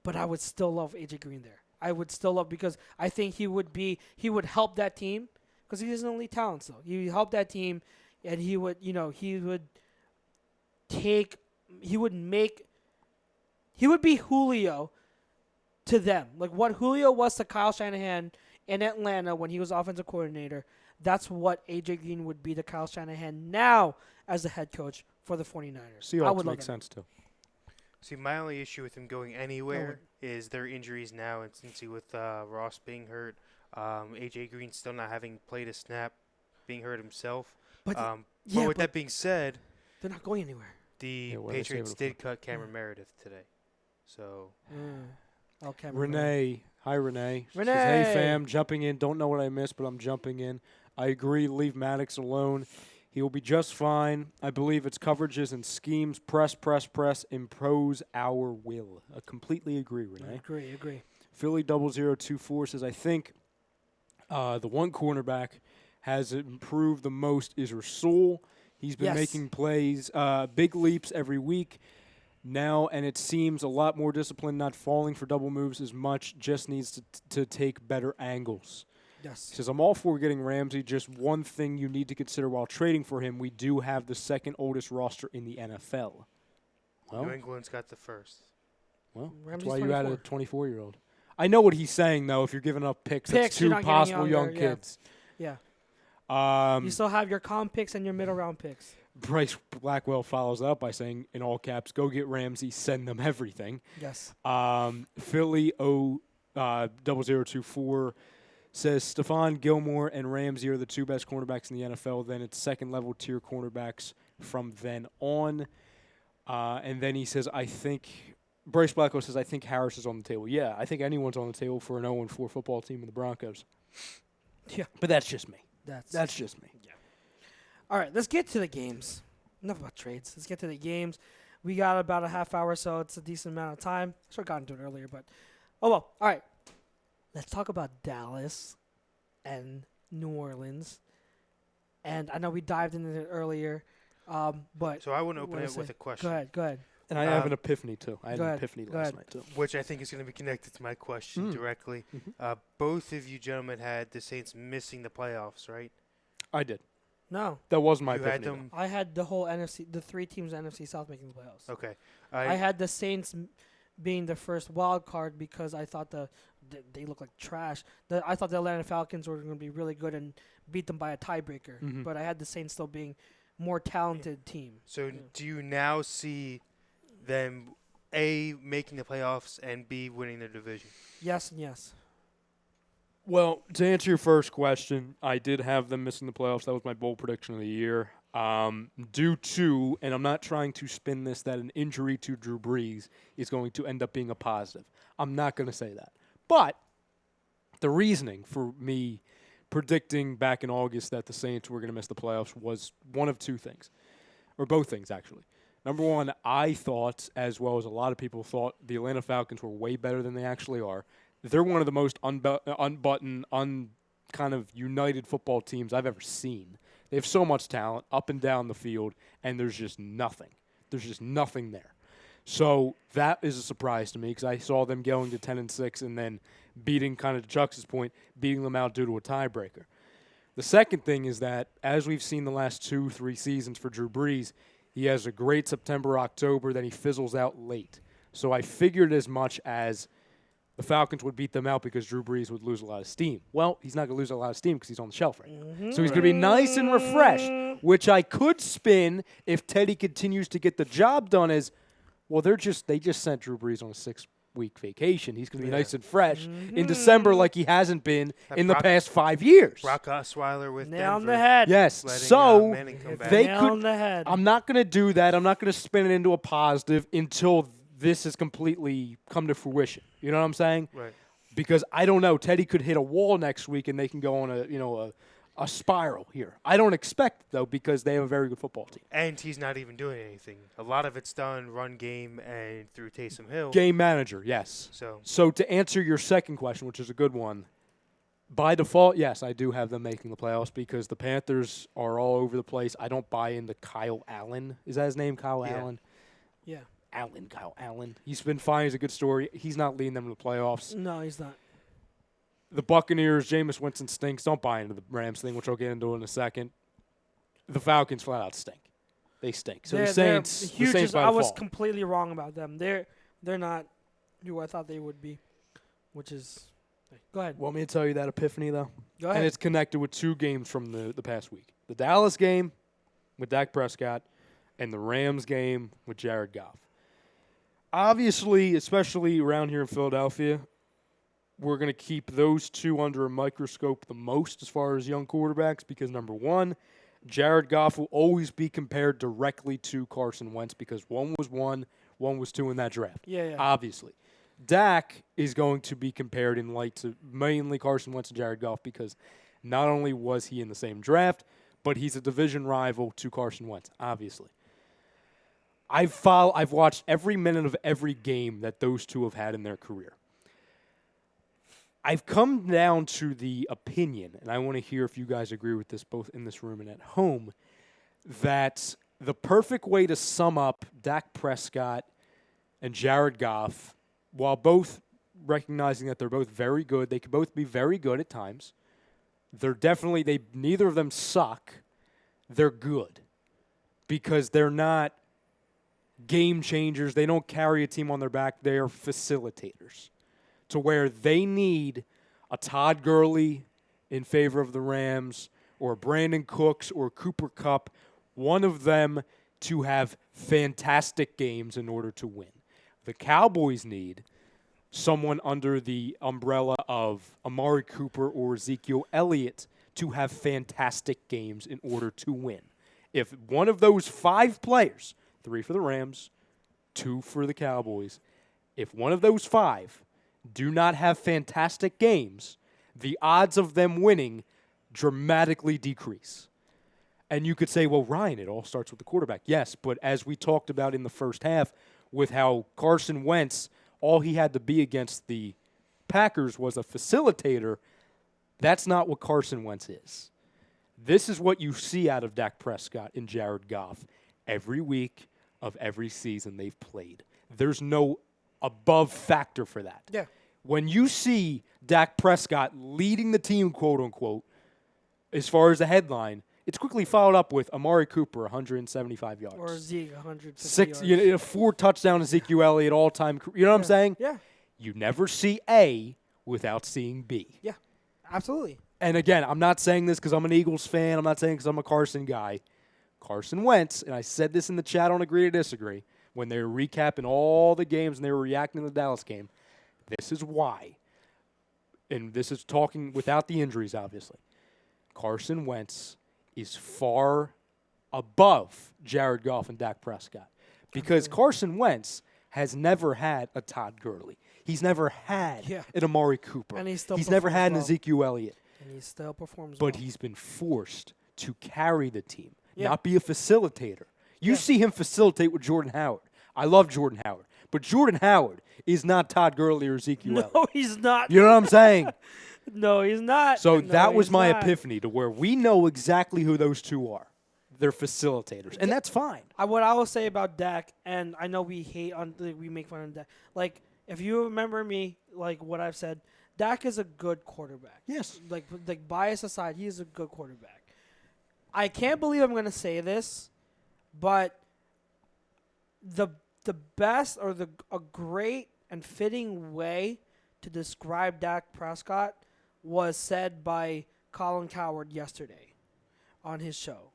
But I would still love AJ Green there. I would still love because I think he would help that team because he doesn't elite talent though. He would help that team, and he would be Julio to them. Like what Julio was to Kyle Shanahan in Atlanta when he was offensive coordinator. That's what AJ Green would be to Kyle Shanahan now as the head coach for the 49ers. Seahawks make sense too. See, my only issue with him going anywhere is their injuries now, and since with Ross being hurt, AJ Green still not having played a snap, being hurt himself. But with that being said, they're not going anywhere. The Patriots did cut Cameron Meredith today, so. Renee, hi Renee. She says, hey fam, jumping in. Don't know what I missed, but I'm jumping in. I agree. Leave Maddox alone. He will be just fine. I believe it's coverages and schemes. Press, impose our will. I completely agree, Renee. Agree. Philly 0024 says, I think the one cornerback has improved the most is Rasul. He's been making plays, big leaps every week now, and it seems a lot more disciplined, not falling for double moves as much, just needs to take better angles. Yes. He says, I'm all for getting Ramsey. Just one thing you need to consider while trading for him, we do have the second oldest roster in the NFL. Well, New England's got the first. Well, Ramsey's that's why 24. you had a 24-year-old. I know what he's saying, though. If you're giving up picks that's two possible young kids. Yeah. You still have your comp picks and your middle-round picks. Bryce Blackwell follows up by saying, in all caps, go get Ramsey, send them everything. Yes. Philly 0024 says Stephon Gilmore and Ramsey are the two best cornerbacks in the NFL. Then it's second-level tier cornerbacks from then on. And then he says, Bryce Blackwell says, I think Harris is on the table. Yeah, I think anyone's on the table for an 0-4 football team in the Broncos. Yeah. But that's just me. That's just me. Yeah. All right, let's get to the games. Enough about trades. Let's get to the games. We got about a half hour, so it's a decent amount of time. I should have gotten to it earlier, but oh well. All right. Let's talk about Dallas and New Orleans. And I know we dived into it earlier, but so I want to open it with a question. Go ahead. And I have an epiphany, too. I had an epiphany last ahead. night, too. Which I think is going to be connected to my question directly. Mm-hmm. Both of you gentlemen had the Saints missing the playoffs, right? I did. No. That wasn't my You epiphany. had them. I had the whole NFC, the three teams NFC South making the playoffs. Okay. I had the Saints being the first wild card because I thought they look like trash. I thought the Atlanta Falcons were going to be really good and beat them by a tiebreaker. Mm-hmm. But I had the Saints still being more talented team. So do you now see them, A, making the playoffs, and B, winning their division? Yes and yes. Well, to answer your first question, I did have them missing the playoffs. That was my bold prediction of the year. due to, and I'm not trying to spin this, that an injury to Drew Brees is going to end up being a positive. I'm not going to say that. But the reasoning for me predicting back in August that the Saints were going to miss the playoffs was one of two things, or both things, actually. Number one, I thought, as well as a lot of people thought, the Atlanta Falcons were way better than they actually are. They're one of the most unbuttoned, kind of united football teams I've ever seen. They have so much talent up and down the field, and there's just nothing. There's just nothing there. So that is a surprise to me because I saw them going to 10-6 and then beating, kind of to Chuck's point, beating them out due to a tiebreaker. The second thing is that, as we've seen the last 2-3 seasons for Drew Brees, he has a great September, October, then he fizzles out late. So I figured as much as the Falcons would beat them out because Drew Brees would lose a lot of steam. Well, he's not going to lose a lot of steam because he's on the shelf right now. So he's going to be nice and refreshed, which I could spin if Teddy continues to get the job done as, well, they just sent Drew Brees on a 6-week vacation. He's going to be nice and fresh in December like he hasn't been in the past 5 years. Brock Osweiler with Nail on Denver. the head. Yes, Letting, so Manning come back. they Nail could. on the head. I'm not going to do that. I'm not going to spin it into a positive until this has completely come to fruition. You know what I'm saying? Right. Because I don't know. Teddy could hit a wall next week and they can go on a spiral here. I don't expect it, though, because they have a very good football team. And he's not even doing anything. A lot of it's done run game and through Taysom Hill. Game manager, yes. So to answer your second question, which is a good one, by default, yes, I do have them making the playoffs because the Panthers are all over the place. I don't buy into Kyle Allen. Is that his name, Kyle Yeah. Allen? Yeah. Kyle Allen. He's been fine. He's a good story. He's not leading them to the playoffs. No, he's not. The Buccaneers, Jameis Winston stinks. Don't buy into the Rams thing, which I'll get into in a second. The Falcons flat out stink. They stink. So They're the Saints huge. by I was default. completely wrong about them. They're not who I thought they would be, which is. Go ahead. Want me to tell you that epiphany, though? Go ahead. And it's connected with two games from the past week. The Dallas game with Dak Prescott and the Rams game with Jared Goff. Obviously, especially around here in Philadelphia, we're going to keep those two under a microscope the most as far as young quarterbacks because, number one, Jared Goff will always be compared directly to Carson Wentz because one was two in that draft. Yeah. Obviously. Dak is going to be compared in light to mainly Carson Wentz and Jared Goff because not only was he in the same draft, but he's a division rival to Carson Wentz, obviously. I've watched every minute of every game that those two have had in their career. I've come down to the opinion, and I want to hear if you guys agree with this both in this room and at home, that the perfect way to sum up Dak Prescott and Jared Goff, while both recognizing that they're both very good, they could both be very good at times. Neither of them suck. They're good because they're not game changers. They don't carry a team on their back. They are facilitators to where they need a Todd Gurley in favor of the Rams or a Brandon Cooks or Cooper Kupp, one of them to have fantastic games in order to win. The Cowboys need someone under the umbrella of Amari Cooper or Ezekiel Elliott to have fantastic games in order to win. If one of those 5 players, 3 for the Rams, 2 for the Cowboys, if one of those 5 do not have fantastic games, the odds of them winning dramatically decrease. And you could say, well, Ryan, it all starts with the quarterback. Yes, but as we talked about in the first half with how Carson Wentz, all he had to be against the Packers was a facilitator, that's not what Carson Wentz is. This is what you see out of Dak Prescott and Jared Goff every week of every season they've played. There's no above factor for that. Yeah. When you see Dak Prescott leading the team, quote unquote, as far as the headline, it's quickly followed up with Amari Cooper, 175 yards. Or Zeke, 150 yards. 4 touchdown Ezekiel Elliott all-time. You know what I'm saying? Yeah. You never see A without seeing B. Yeah. Absolutely. And again, I'm not saying this because I'm an Eagles fan. I'm not saying because I'm a Carson guy. Carson Wentz, and I said this in the chat on Agree to Disagree, when they were recapping all the games and they were reacting to the Dallas game, this is why. And this is talking without the injuries, obviously. Carson Wentz is far above Jared Goff and Dak Prescott. Because Carson Wentz has never had a Todd Gurley. He's never had an Amari Cooper. And he's never had an well. Ezekiel Elliott. And he still performs But well. he's been forced to carry the team, Yeah. not be a facilitator. You see him facilitate with Jordan Howard. I love Jordan Howard. But Jordan Howard is not Todd Gurley or Ezekiel Elliott. No, he's not. You know what I'm saying? No, he's not. So No, that was he's my not. epiphany to where we know exactly who those two are. They're facilitators, and that's fine. What I will say about Dak, and I know we hate on, we make fun of Dak. Like, if you remember me, like what I've said, Dak is a good quarterback. Yes. Like bias aside, he is a good quarterback. I can't believe I'm going to say this, but the best or a great and fitting way to describe Dak Prescott was said by Colin Cowherd yesterday on his show.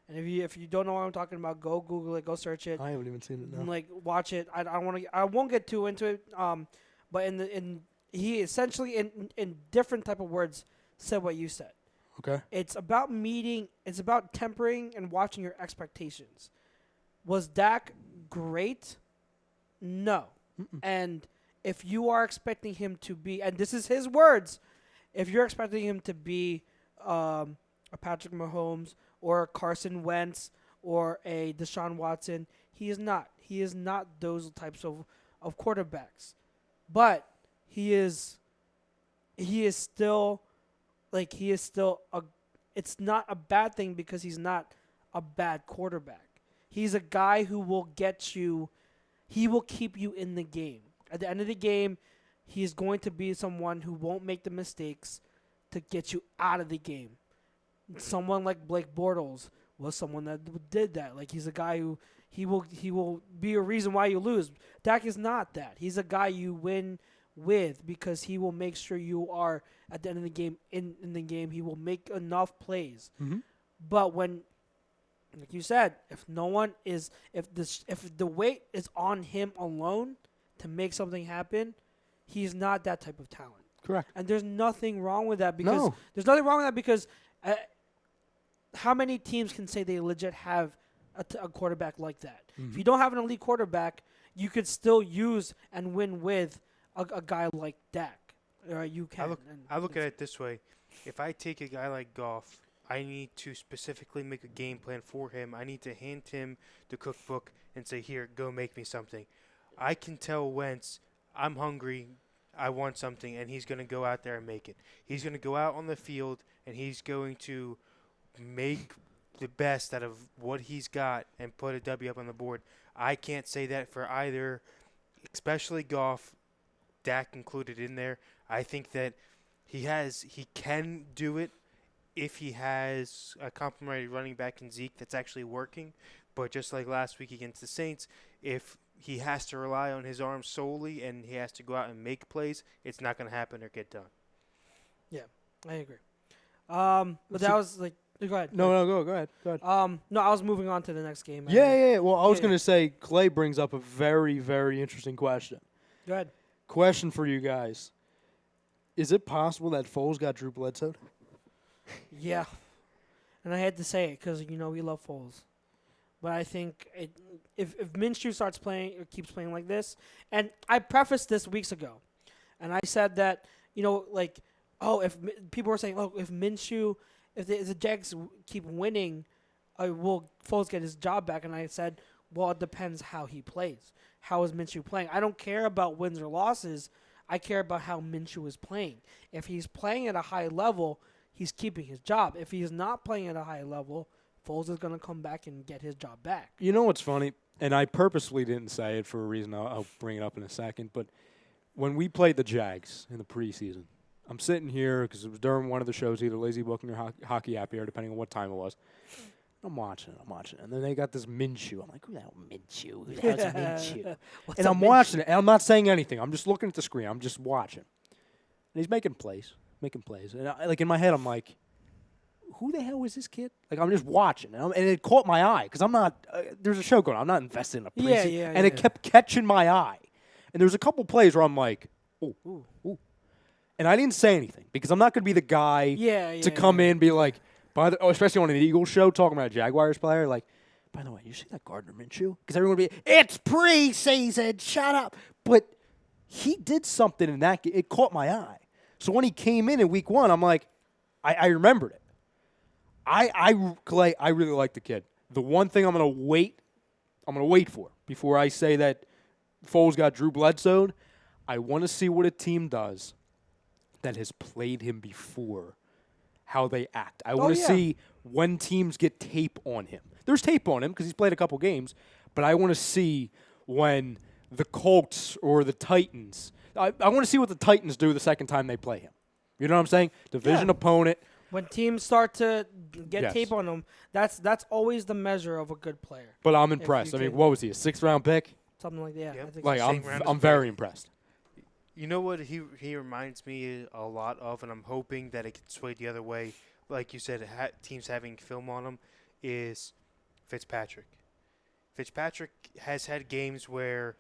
And if you don't know what I'm talking about, go Google it, go search it. I haven't even seen it now. Like, watch it. I won't get too into it. But he essentially in different type of words said what you said. Okay. It's about tempering and watching your expectations. Was Dak great? No. And if you are expecting him to be, and this is his words, if you're expecting him to be a Patrick Mahomes or a Carson Wentz or a Deshaun Watson, he is not. He is not those types of quarterbacks. But he is still it's not a bad thing because he's not a bad quarterback. He's a guy who will he will keep you in the game. At the end of the game, he is going to be someone who won't make the mistakes to get you out of the game. Someone like Blake Bortles was someone that did that. Like, he's a guy who he will be a reason why you lose. Dak is not that. He's a guy you win with because he will make sure you are at the end of the game in the game. He will make enough plays. Mm-hmm. But when, like you said, if the weight is on him alone to make something happen, he's not that type of talent. Correct. And there's nothing wrong with that because how many teams can say they legit have a quarterback like that? Mm-hmm. If you don't have an elite quarterback, you could still use and win with a guy like Dak. You can. I look at it this way. If I take a guy like Goff, I need to specifically make a game plan for him. I need to hand him the cookbook and say, here, go make me something. I can tell Wentz, I'm hungry, I want something, and he's going to go out there and make it. He's going to go out on the field, and he's going to make the best out of what he's got and put a W up on the board. I can't say that for either, especially Goff, Dak included in there. I think that he can do it if he has a complimentary running back in Zeke that's actually working. But just like last week against the Saints, if he has to rely on his arm solely and he has to go out and make plays, it's not going to happen or get done. Yeah, I agree. But that was like, go ahead. Go ahead. No, I was moving on to the next game. Yeah. Well, I was Yeah. going to say Clay brings up a very, very interesting question. Go ahead. Question for you guys. Is it possible that Foles got Drew Bledsoe? Yeah. And I had to say it because, we love Foles. But I think if Minshew starts playing or keeps playing like this, and I prefaced this weeks ago, and I said that, if people were saying, if Minshew, if the Jags keep winning, will Foles get his job back? And I said, well, it depends how he plays. How is Minshew playing? I don't care about wins or losses. I care about how Minshew is playing. If he's playing at a high level, he's keeping his job. If he's not playing at a high level, Foles is going to come back and get his job back. You know what's funny? And I purposely didn't say it for a reason. I'll bring it up in a second. But when we played the Jags in the preseason, I'm sitting here because it was during one of the shows, either Lazy Booking or Hockey App here, depending on what time it was. I'm watching it. And then they got this Minshew. I'm like, who the hell Minshew? Who the hell's Minshew? And I'm watching it, and I'm not saying anything. I'm just looking at the screen. I'm just watching. And he's making plays. And in my head, I'm like, who the hell is this kid? Like, I'm just watching. And it caught my eye because I'm not there's a show going on. I'm not invested in a preseason. And it kept catching my eye. And there was a couple plays where I'm like, ooh. And I didn't say anything because I'm not going to be the guy to come in and be like, especially on an Eagles show talking about a Jaguars player, like, by the way, you see that Gardner Minshew? Because everyone would be, it's preseason, shut up. But he did something in that game. It caught my eye. So when he came in week 1, I'm like, I remembered it. Clay, I really like the kid. The one thing I'm going to wait for before I say that Foles got Drew Bledsoe, I want to see what a team does that has played him before, how they act. I want to see when teams get tape on him. There's tape on him because he's played a couple games, but I want to see when the Colts or the Titans, I want to see what the Titans do the second time they play him. You know what I'm saying? Division opponent. When teams start to get Yes. tape on them, that's always the measure of a good player. But I'm impressed. I mean, what was he, a 6th-round pick? Something like that. Yeah, Yep. I think Like, so. I'm very impressed. You know what he reminds me a lot of, and I'm hoping that it can sway the other way. Like you said, teams having film on him is Fitzpatrick. Fitzpatrick has had games where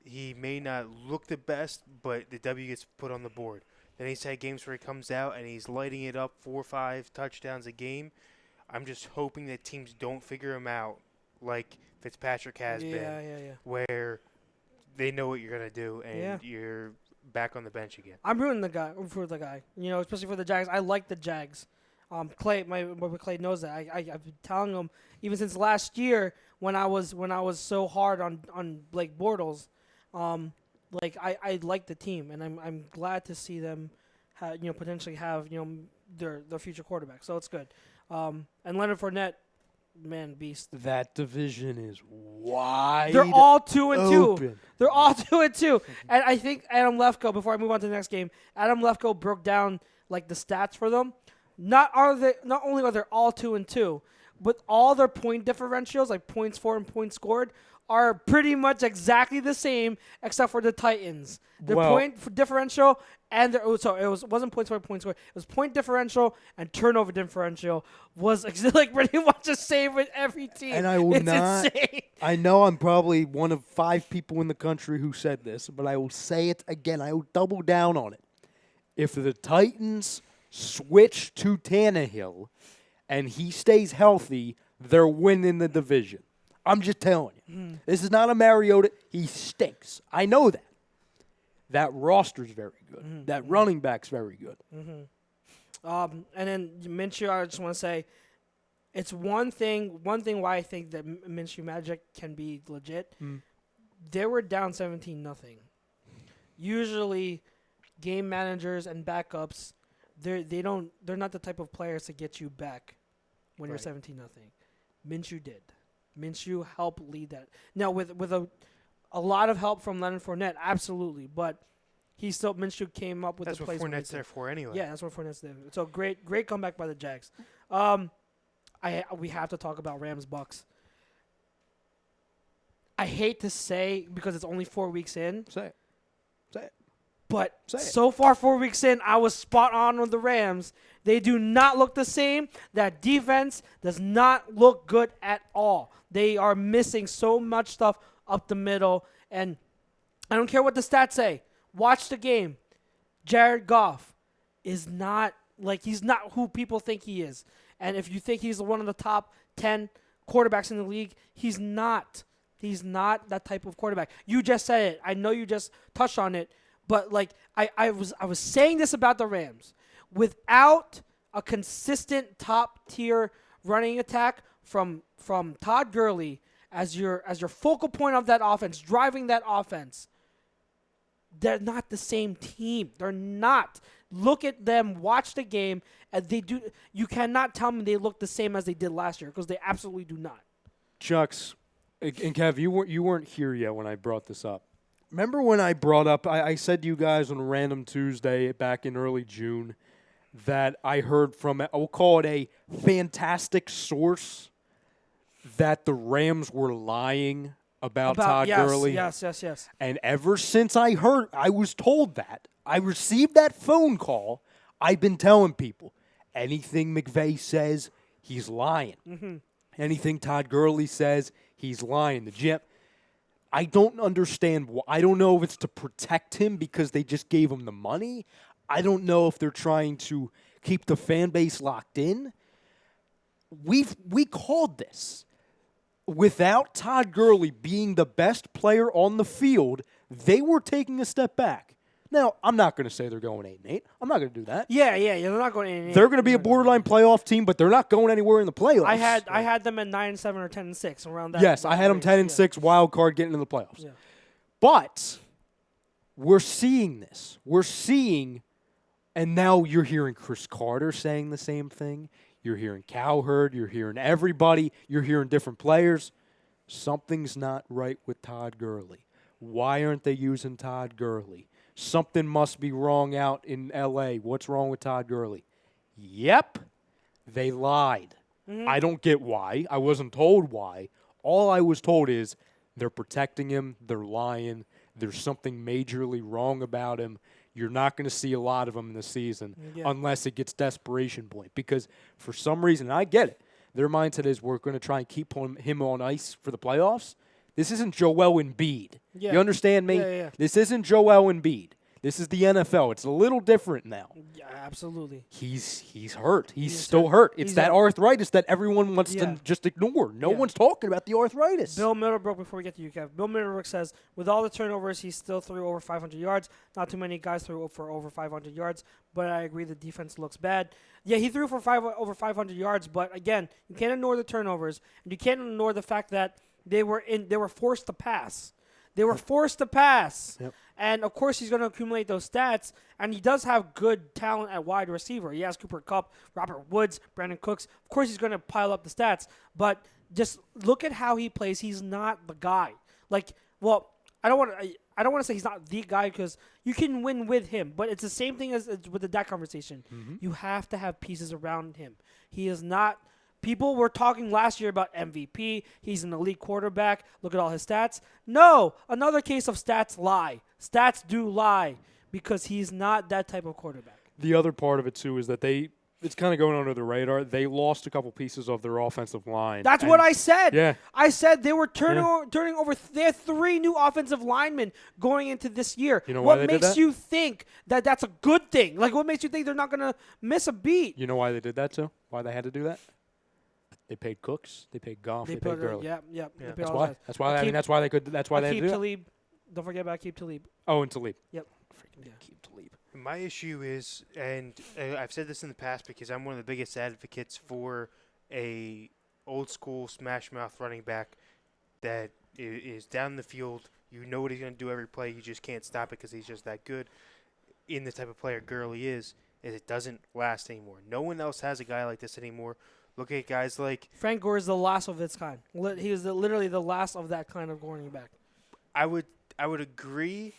he may not look the best, but the W gets put on the board. Then he's had games where he comes out and he's lighting it up 4 or 5 touchdowns a game. I'm just hoping that teams don't figure him out like Fitzpatrick has been, where they know what you're going to do and you're back on the bench again. I'm rooting for the guy. You know, especially for the Jags. I like the Jags. Clay, my boy Clay knows that. I've been telling him even since last year when I was so hard on Blake Bortles. Like I like the team, and I'm glad to see them, potentially have their future quarterback. So it's good. And Leonard Fournette, man, beast. That division is wide. They're all 2-2. open. They're all 2-2. And I think Adam Lefkoe, before I move on to the next game, Adam Lefkoe broke down like the stats for them. Not only are they all 2-2, but all their point differentials, like points for and points scored, are pretty much exactly the same, except for the Titans. The point differential and wasn't points for points scored. It was point differential and turnover differential was like pretty much the same with every team. And I will it's not. Insane. I know I'm probably one of 5 people in the country who said this, but I will say it again. I will double down on it. If the Titans switch to Tannehill and he stays healthy, they're winning the division. I'm just telling you. This is not a Mariota. He stinks. I know that. That roster's very good. That running back's very good. And then Minshew, I just want to say, it's one thing why I think that Minshew Magic can be legit. They were down 17-0. Usually, game managers and backups, they're not the type of players to get you back when you're 17-0. Minshew did. Minshew helped lead that. Now with a lot of help from Leonard Fournette, absolutely, but Minshew came up with the plays. That's what Fournette's there for anyway. Yeah, that's what Fournette's there. So great comeback by the Jags. We have to talk about Rams-Bucks. I hate to say because it's only 4 weeks in. Say it. But so far, 4 weeks in, I was spot on with the Rams. They do not look the same. That defense does not look good at all. They are missing so much stuff up the middle. And I don't care what the stats say. Watch the game. Jared Goff is not he's not who people think he is. And if you think he's one of the top 10 quarterbacks in the league, he's not. He's not that type of quarterback. You just said it. I know you just touched on it. But I was saying this about the Rams. Without a consistent top tier running attack from Todd Gurley as your focal point of that offense, driving that offense, they're not the same team. They're not. Look at them, watch the game, and they do. You cannot tell me they look the same as they did last year because they absolutely do not. Chucks and Kev, you weren't here yet when I brought this up. Remember when I brought up, I said to you guys on a random Tuesday back in early June that I heard from, we'll call it a fantastic source, that the Rams were lying about Todd Gurley. Yes. And ever since I was told that, I received that phone call, I've been telling people, anything McVay says, he's lying. Anything Todd Gurley says, he's lying. The GM. I don't understand. I don't know if it's to protect him because they just gave him the money. I don't know if they're trying to keep the fan base locked in. We called this. without Todd Gurley being the best player on the field, they were taking a step back. Now, I'm not going to say they're going 8-8. I'm not going to do that. Yeah. They're not going 8-8. They're going to be a borderline playoff team, but they're not going anywhere in the playoffs. I had them at 9-7 or 10-6 around that. Yes, I had them 10-6, wild card getting in the playoffs. Yeah. But we're seeing this. And now you're hearing Chris Carter saying the same thing. You're hearing Cowherd. You're hearing everybody. You're hearing different players. Something's not right with Todd Gurley. Why aren't they using Todd Gurley? Something must be wrong out in L.A. What's wrong with Todd Gurley? Yep, they lied. I don't get why. I wasn't told why. All I was told is they're protecting him. They're lying. There's something majorly wrong about him. You're not going to see a lot of him in the season unless it gets desperation point. Because for some reason, and I get it, their mindset is we're going to try and keep him on ice for the playoffs. This isn't Joel Embiid. Yeah. You understand me? Yeah. This isn't Joel Embiid. This is the NFL. It's a little different now. Yeah, absolutely. He's hurt. He's still hurt. It's that arthritis that everyone wants to just ignore. No one's talking about the arthritis. Bill Middlebrook, before we get to you, Kev, Bill Middlebrook says, with all the turnovers, he still threw over 500 yards. Not too many guys threw for over 500 yards, but I agree the defense looks bad. Yeah, he threw for over 500 yards, but again, you can't ignore the turnovers, and you can't ignore the fact that they were forced to pass. They were forced to pass. Yep. And, of course, he's going to accumulate those stats. And he does have good talent at wide receiver. He has Cooper Kupp, Robert Woods, Brandon Cooks. Of course, he's going to pile up the stats. But just look at how he plays. He's not the guy. I don't want to say he's not the guy because you can win with him. But it's the same thing as with the Dak conversation. Mm-hmm. You have to have pieces around him. He is not – people were talking last year about MVP. He's an elite quarterback. Look at all his stats. No, another case of stats lie. Stats do lie because he's not that type of quarterback. The other part of it, too, is that it's kind of going under the radar. They lost a couple pieces of their offensive line. That's what I said. Yeah. I said they were turning over. They had 3 new offensive linemen going into this year. You know why what they did makes that? you think that that's a good thing? What makes you think they're not going to miss a beat? You know why they did that, too? Why they had to do that? They paid Cooks. They paid Goff. They paid Gurley. Yeah. That's why. That's why. I mean, that's why they could. That's why they had to do Talib. Don't forget about Akeem Talib. Oh, and Talib. Yep. Freaking Akeem Talib. My issue is, and I've said this in the past because I'm one of the biggest advocates for a old school smash mouth running back that is down the field. You know what he's going to do every play. You just can't stop it because he's just that good. In the type of player Gurley is it doesn't last anymore. No one else has a guy like this anymore. Look at guys like Frank Gore is the last of its kind. He was literally the last of that kind of running back. I would agree,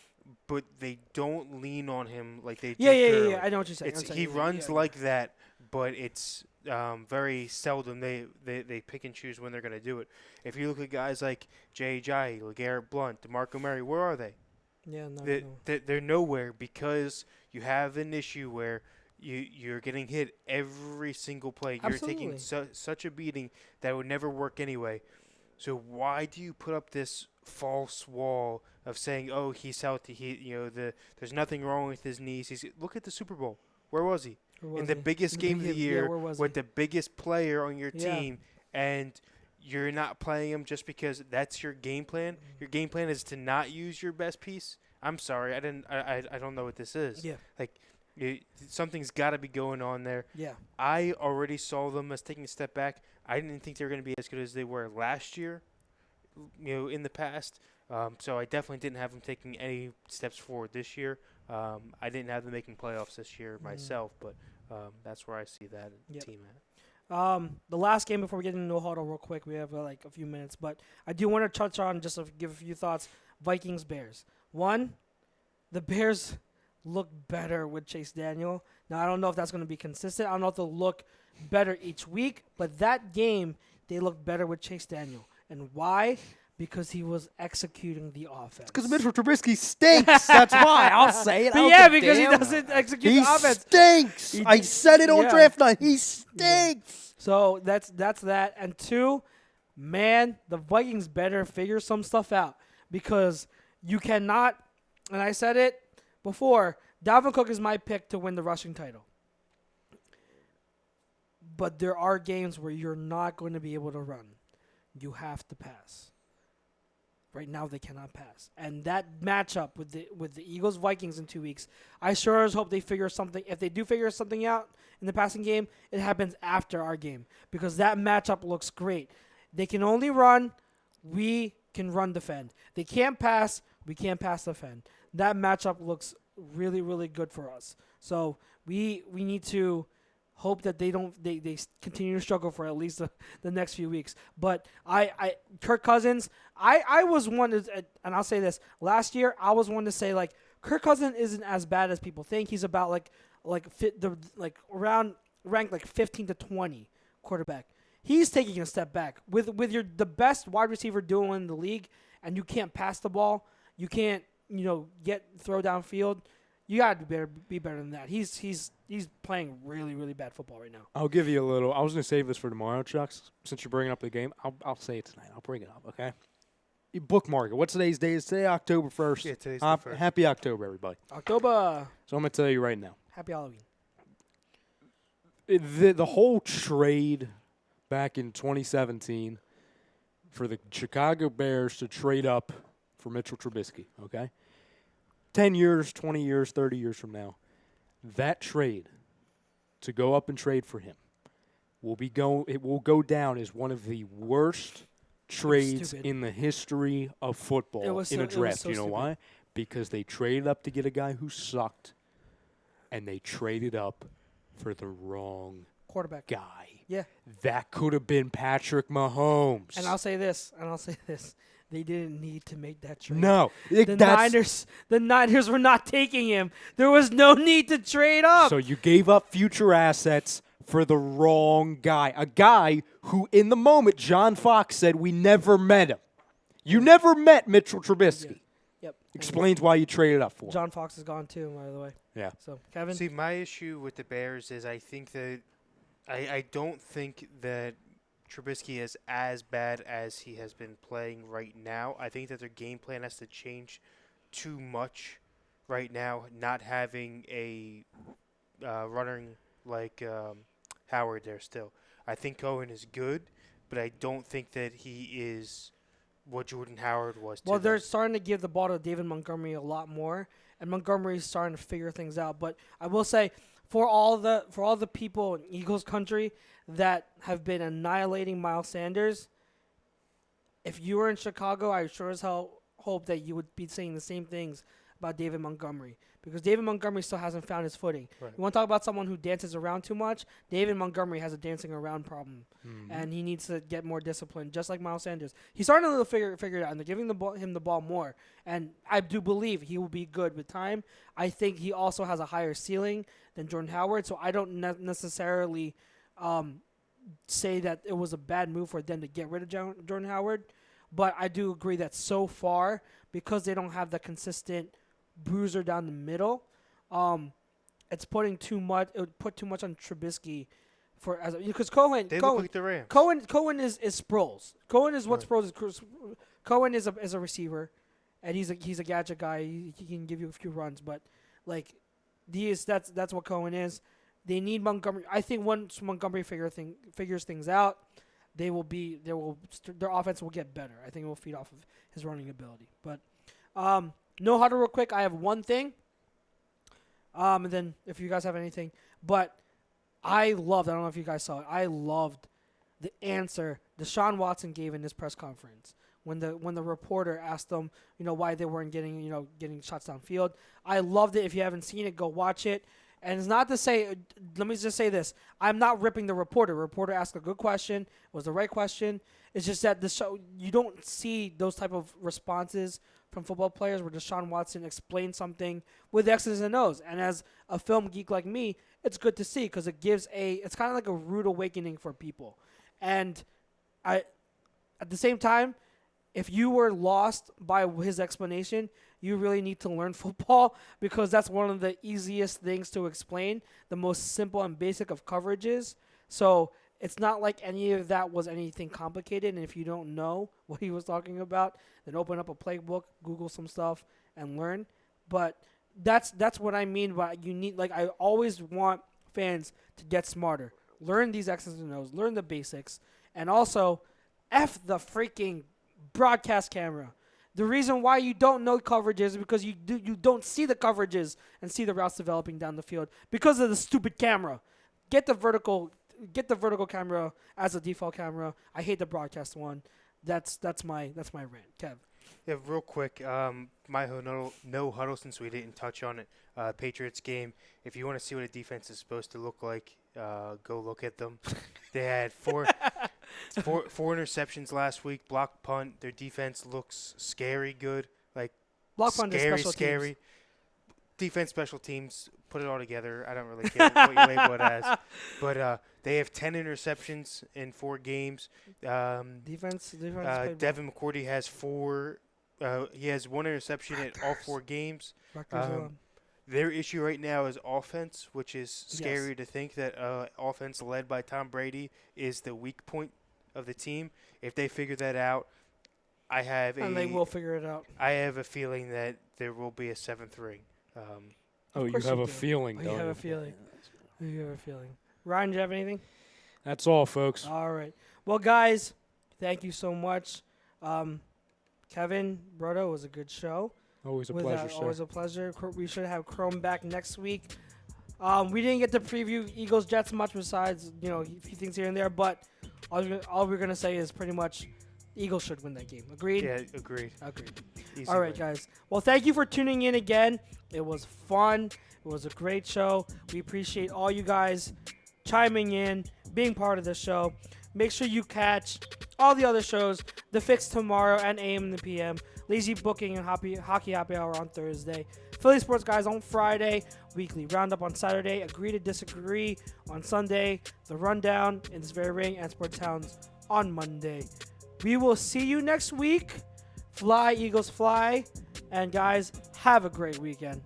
but they don't lean on him like they do. Yeah. I know what you're saying. He runs like that, but it's very seldom they pick and choose when they're going to do it. If you look at guys like Jay Ajayi, LeGarrette Blount, DeMarco Murray, where are they? Yeah, no. They're nowhere because you have an issue where you're getting hit every single play. Absolutely. You're taking such a beating that would never work anyway. So why do you put up this false wall of saying, "Oh, he's healthy. There's nothing wrong with his knees." Look at the Super Bowl. Where was he? In the biggest game of the year with the biggest player on your team, and you're not playing him just because that's your game plan. Your game plan is to not use your best piece. I'm sorry, I don't know what this is. Yeah. Something's got to be going on there. Yeah. I already saw them as taking a step back. I didn't think they were going to be as good as they were last year, in the past. So I definitely didn't have them taking any steps forward this year. I didn't have them making playoffs this year myself, but that's where I see that team at. The last game before we get into No Huddle real quick, we have a few minutes, but I do want to touch on, just to give a few thoughts, Vikings-Bears. One, the Bears look better with Chase Daniel. Now, I don't know if that's going to be consistent. I don't know if they'll look better each week, but that game, they looked better with Chase Daniel. And why? Because he was executing the offense. Because Mitchell Trubisky stinks. That's why. I'll say it. But because he doesn't execute the offense. Stinks. I said it on draft night. He stinks. So that's that. And 2, man, the Vikings better figure some stuff out because you cannot, and I said it before, Dalvin Cook is my pick to win the rushing title. But there are games where you're not going to be able to run. you have to pass. Right now, they cannot pass, and that matchup with the Eagles Vikings in 2 weeks, I sure as hope they figure something. If they do figure something out in the passing game, it happens after our game because that matchup looks great. They can only run, we can run defend. They can't pass, we can't pass defend. That matchup looks really, really good for us. So we need to hope that they continue to struggle for at least the next few weeks. But Kirk Cousins, I was one to, and I'll say this, last year I was one to say like Kirk Cousins isn't as bad as people think. He's about around ranked like 15 to 20 quarterback. He's taking a step back with the best wide receiver duo in the league, and you can't pass the ball, you can't throw downfield. You gotta be better than that. He's playing really, really bad football right now. I'll give you a little. I was gonna save this for tomorrow, Chucks. Since you're bringing up the game, I'll say it tonight. I'll bring it up, okay? You bookmark it. What's today's date? It's today, October 1st. Yeah, today's the 1st. Happy October, everybody. October. So I'm gonna tell you right now. Happy Halloween. The whole trade back in 2017 for the Chicago Bears to trade up for Mitchell Trubisky, okay? 10 years, 20 years, 30 years from now, that trade to go up and trade for him it will go down as one of the worst trades in the history of football in a draft. You know why? Because they traded up to get a guy who sucked, and they traded up for the wrong quarterback guy. Yeah. That could have been Patrick Mahomes. And I'll say this. They didn't need to make that trade. No. The Niners were not taking him. There was no need to trade up. So you gave up future assets for the wrong guy. A guy who, in the moment, John Fox said, we never met him. You never met Mitchell Trubisky. Yep. Explains why you traded up for him. John Fox is gone, too, by the way. Yeah. So, Kevin? See, my issue with the Bears is I think that I don't think that Trubisky is as bad as he has been playing right now. I think that their game plan has to change too much right now, not having a runner like Howard there still. I think Cohen is good, but I don't think that he is what Jordan Howard was. Well, they're starting to give the ball to David Montgomery a lot more, and Montgomery's starting to figure things out. But I will say, for all the people in Eagles country that have been annihilating Miles Sanders, if you were in Chicago, I sure as hell hope that you would be saying the same things about David Montgomery, because David Montgomery still hasn't found his footing. Right. You want to talk about someone who dances around too much? David Montgomery has a dancing around problem, and he needs to get more discipline, just like Miles Sanders. He's starting to figure it out, and they're giving him the ball more, and I do believe he will be good with time. I think he also has a higher ceiling than Jordan Howard, so I don't necessarily say that it was a bad move for them to get rid of Jordan Howard, but I do agree that so far, because they don't have the consistent bruiser down the middle, it's putting too much. It would put too much on Trubisky because Cohen. They look like the Rams. Cohen is Sproles. Cohen is what Sproles is. Cohen is a receiver, and he's a gadget guy. He can give you a few runs, but like that's what Cohen is. They need Montgomery. I think once Montgomery figures things out, their offense will get better. I think it will feed off of his running ability. But no Huddle real quick. I have one thing. And then if you guys have anything, but I don't know if you guys saw it. I loved the answer Deshaun Watson gave in this press conference when the reporter asked them, why they weren't getting shots downfield. I loved it. If you haven't seen it, go watch it. And it's not to say, let me just say this. I'm not ripping the reporter. The reporter asked a good question. It was the right question. It's just that you don't see those type of responses from football players where Deshaun Watson explains something with X's and O's. And as a film geek like me, it's good to see because it's kind of like a rude awakening for people. And at the same time, if you were lost by his explanation, you really need to learn football because that's one of the easiest things to explain, the most simple and basic of coverages. So it's not like any of that was anything complicated. And if you don't know what he was talking about, then open up a playbook, Google some stuff, and learn. But that's what I mean by you need. Like I always want fans to get smarter, learn these X's and O's, learn the basics, and also F the freaking broadcast camera. The reason why you don't know coverages is because you don't see the coverages and see the routes developing down the field because of the stupid camera. Get the vertical camera as a default camera. I hate the broadcast one. That's my rant, Kev. Yeah, real quick, my no huddle, since we didn't touch on it. Patriots game. If you want to see what a defense is supposed to look like, go look at them. They had four interceptions last week. Block punt. Their defense looks scary good. Like Block punt is special scary. teams. Defense, special teams. Put it all together. I don't really care what you label it as. But they have 10 interceptions in 4 games. Defense. Devin McCourty has 4. He has 1 interception in all 4 games. Their issue right now is offense, which is scary to think that offense led by Tom Brady is the weak point of the team. If they figure that out, they will figure it out. I have a feeling that there will be a 7th ring. You course have you a do. feeling, You don't have you? a feeling. You have a feeling. Ryan, do you have anything? That's all, folks. All right. Well, guys, thank you so much. Kevin, Brodo, it was a good show. Always a pleasure, sir. Always a pleasure. We should have Chrome back next week. We didn't get to preview Eagles Jets much besides, a few things here and there, but all we're going to say is pretty much Eagles should win that game. Agreed? Yeah, agreed. Easy All right, win. guys. Well, thank you for tuning in again. It was fun. It was a great show. We appreciate all you guys chiming in, being part of the show. Make sure you catch all the other shows, The Fix tomorrow and AM and the PM, Lazy Booking and Hockey Happy Hour on Thursday, Philly Sports Guys on Friday, Weekly Roundup on Saturday, Agree to Disagree on Sunday, The Rundown in this very ring, and Sports Towns on Monday. We will see you next week. Fly, Eagles, fly. And guys, have a great weekend.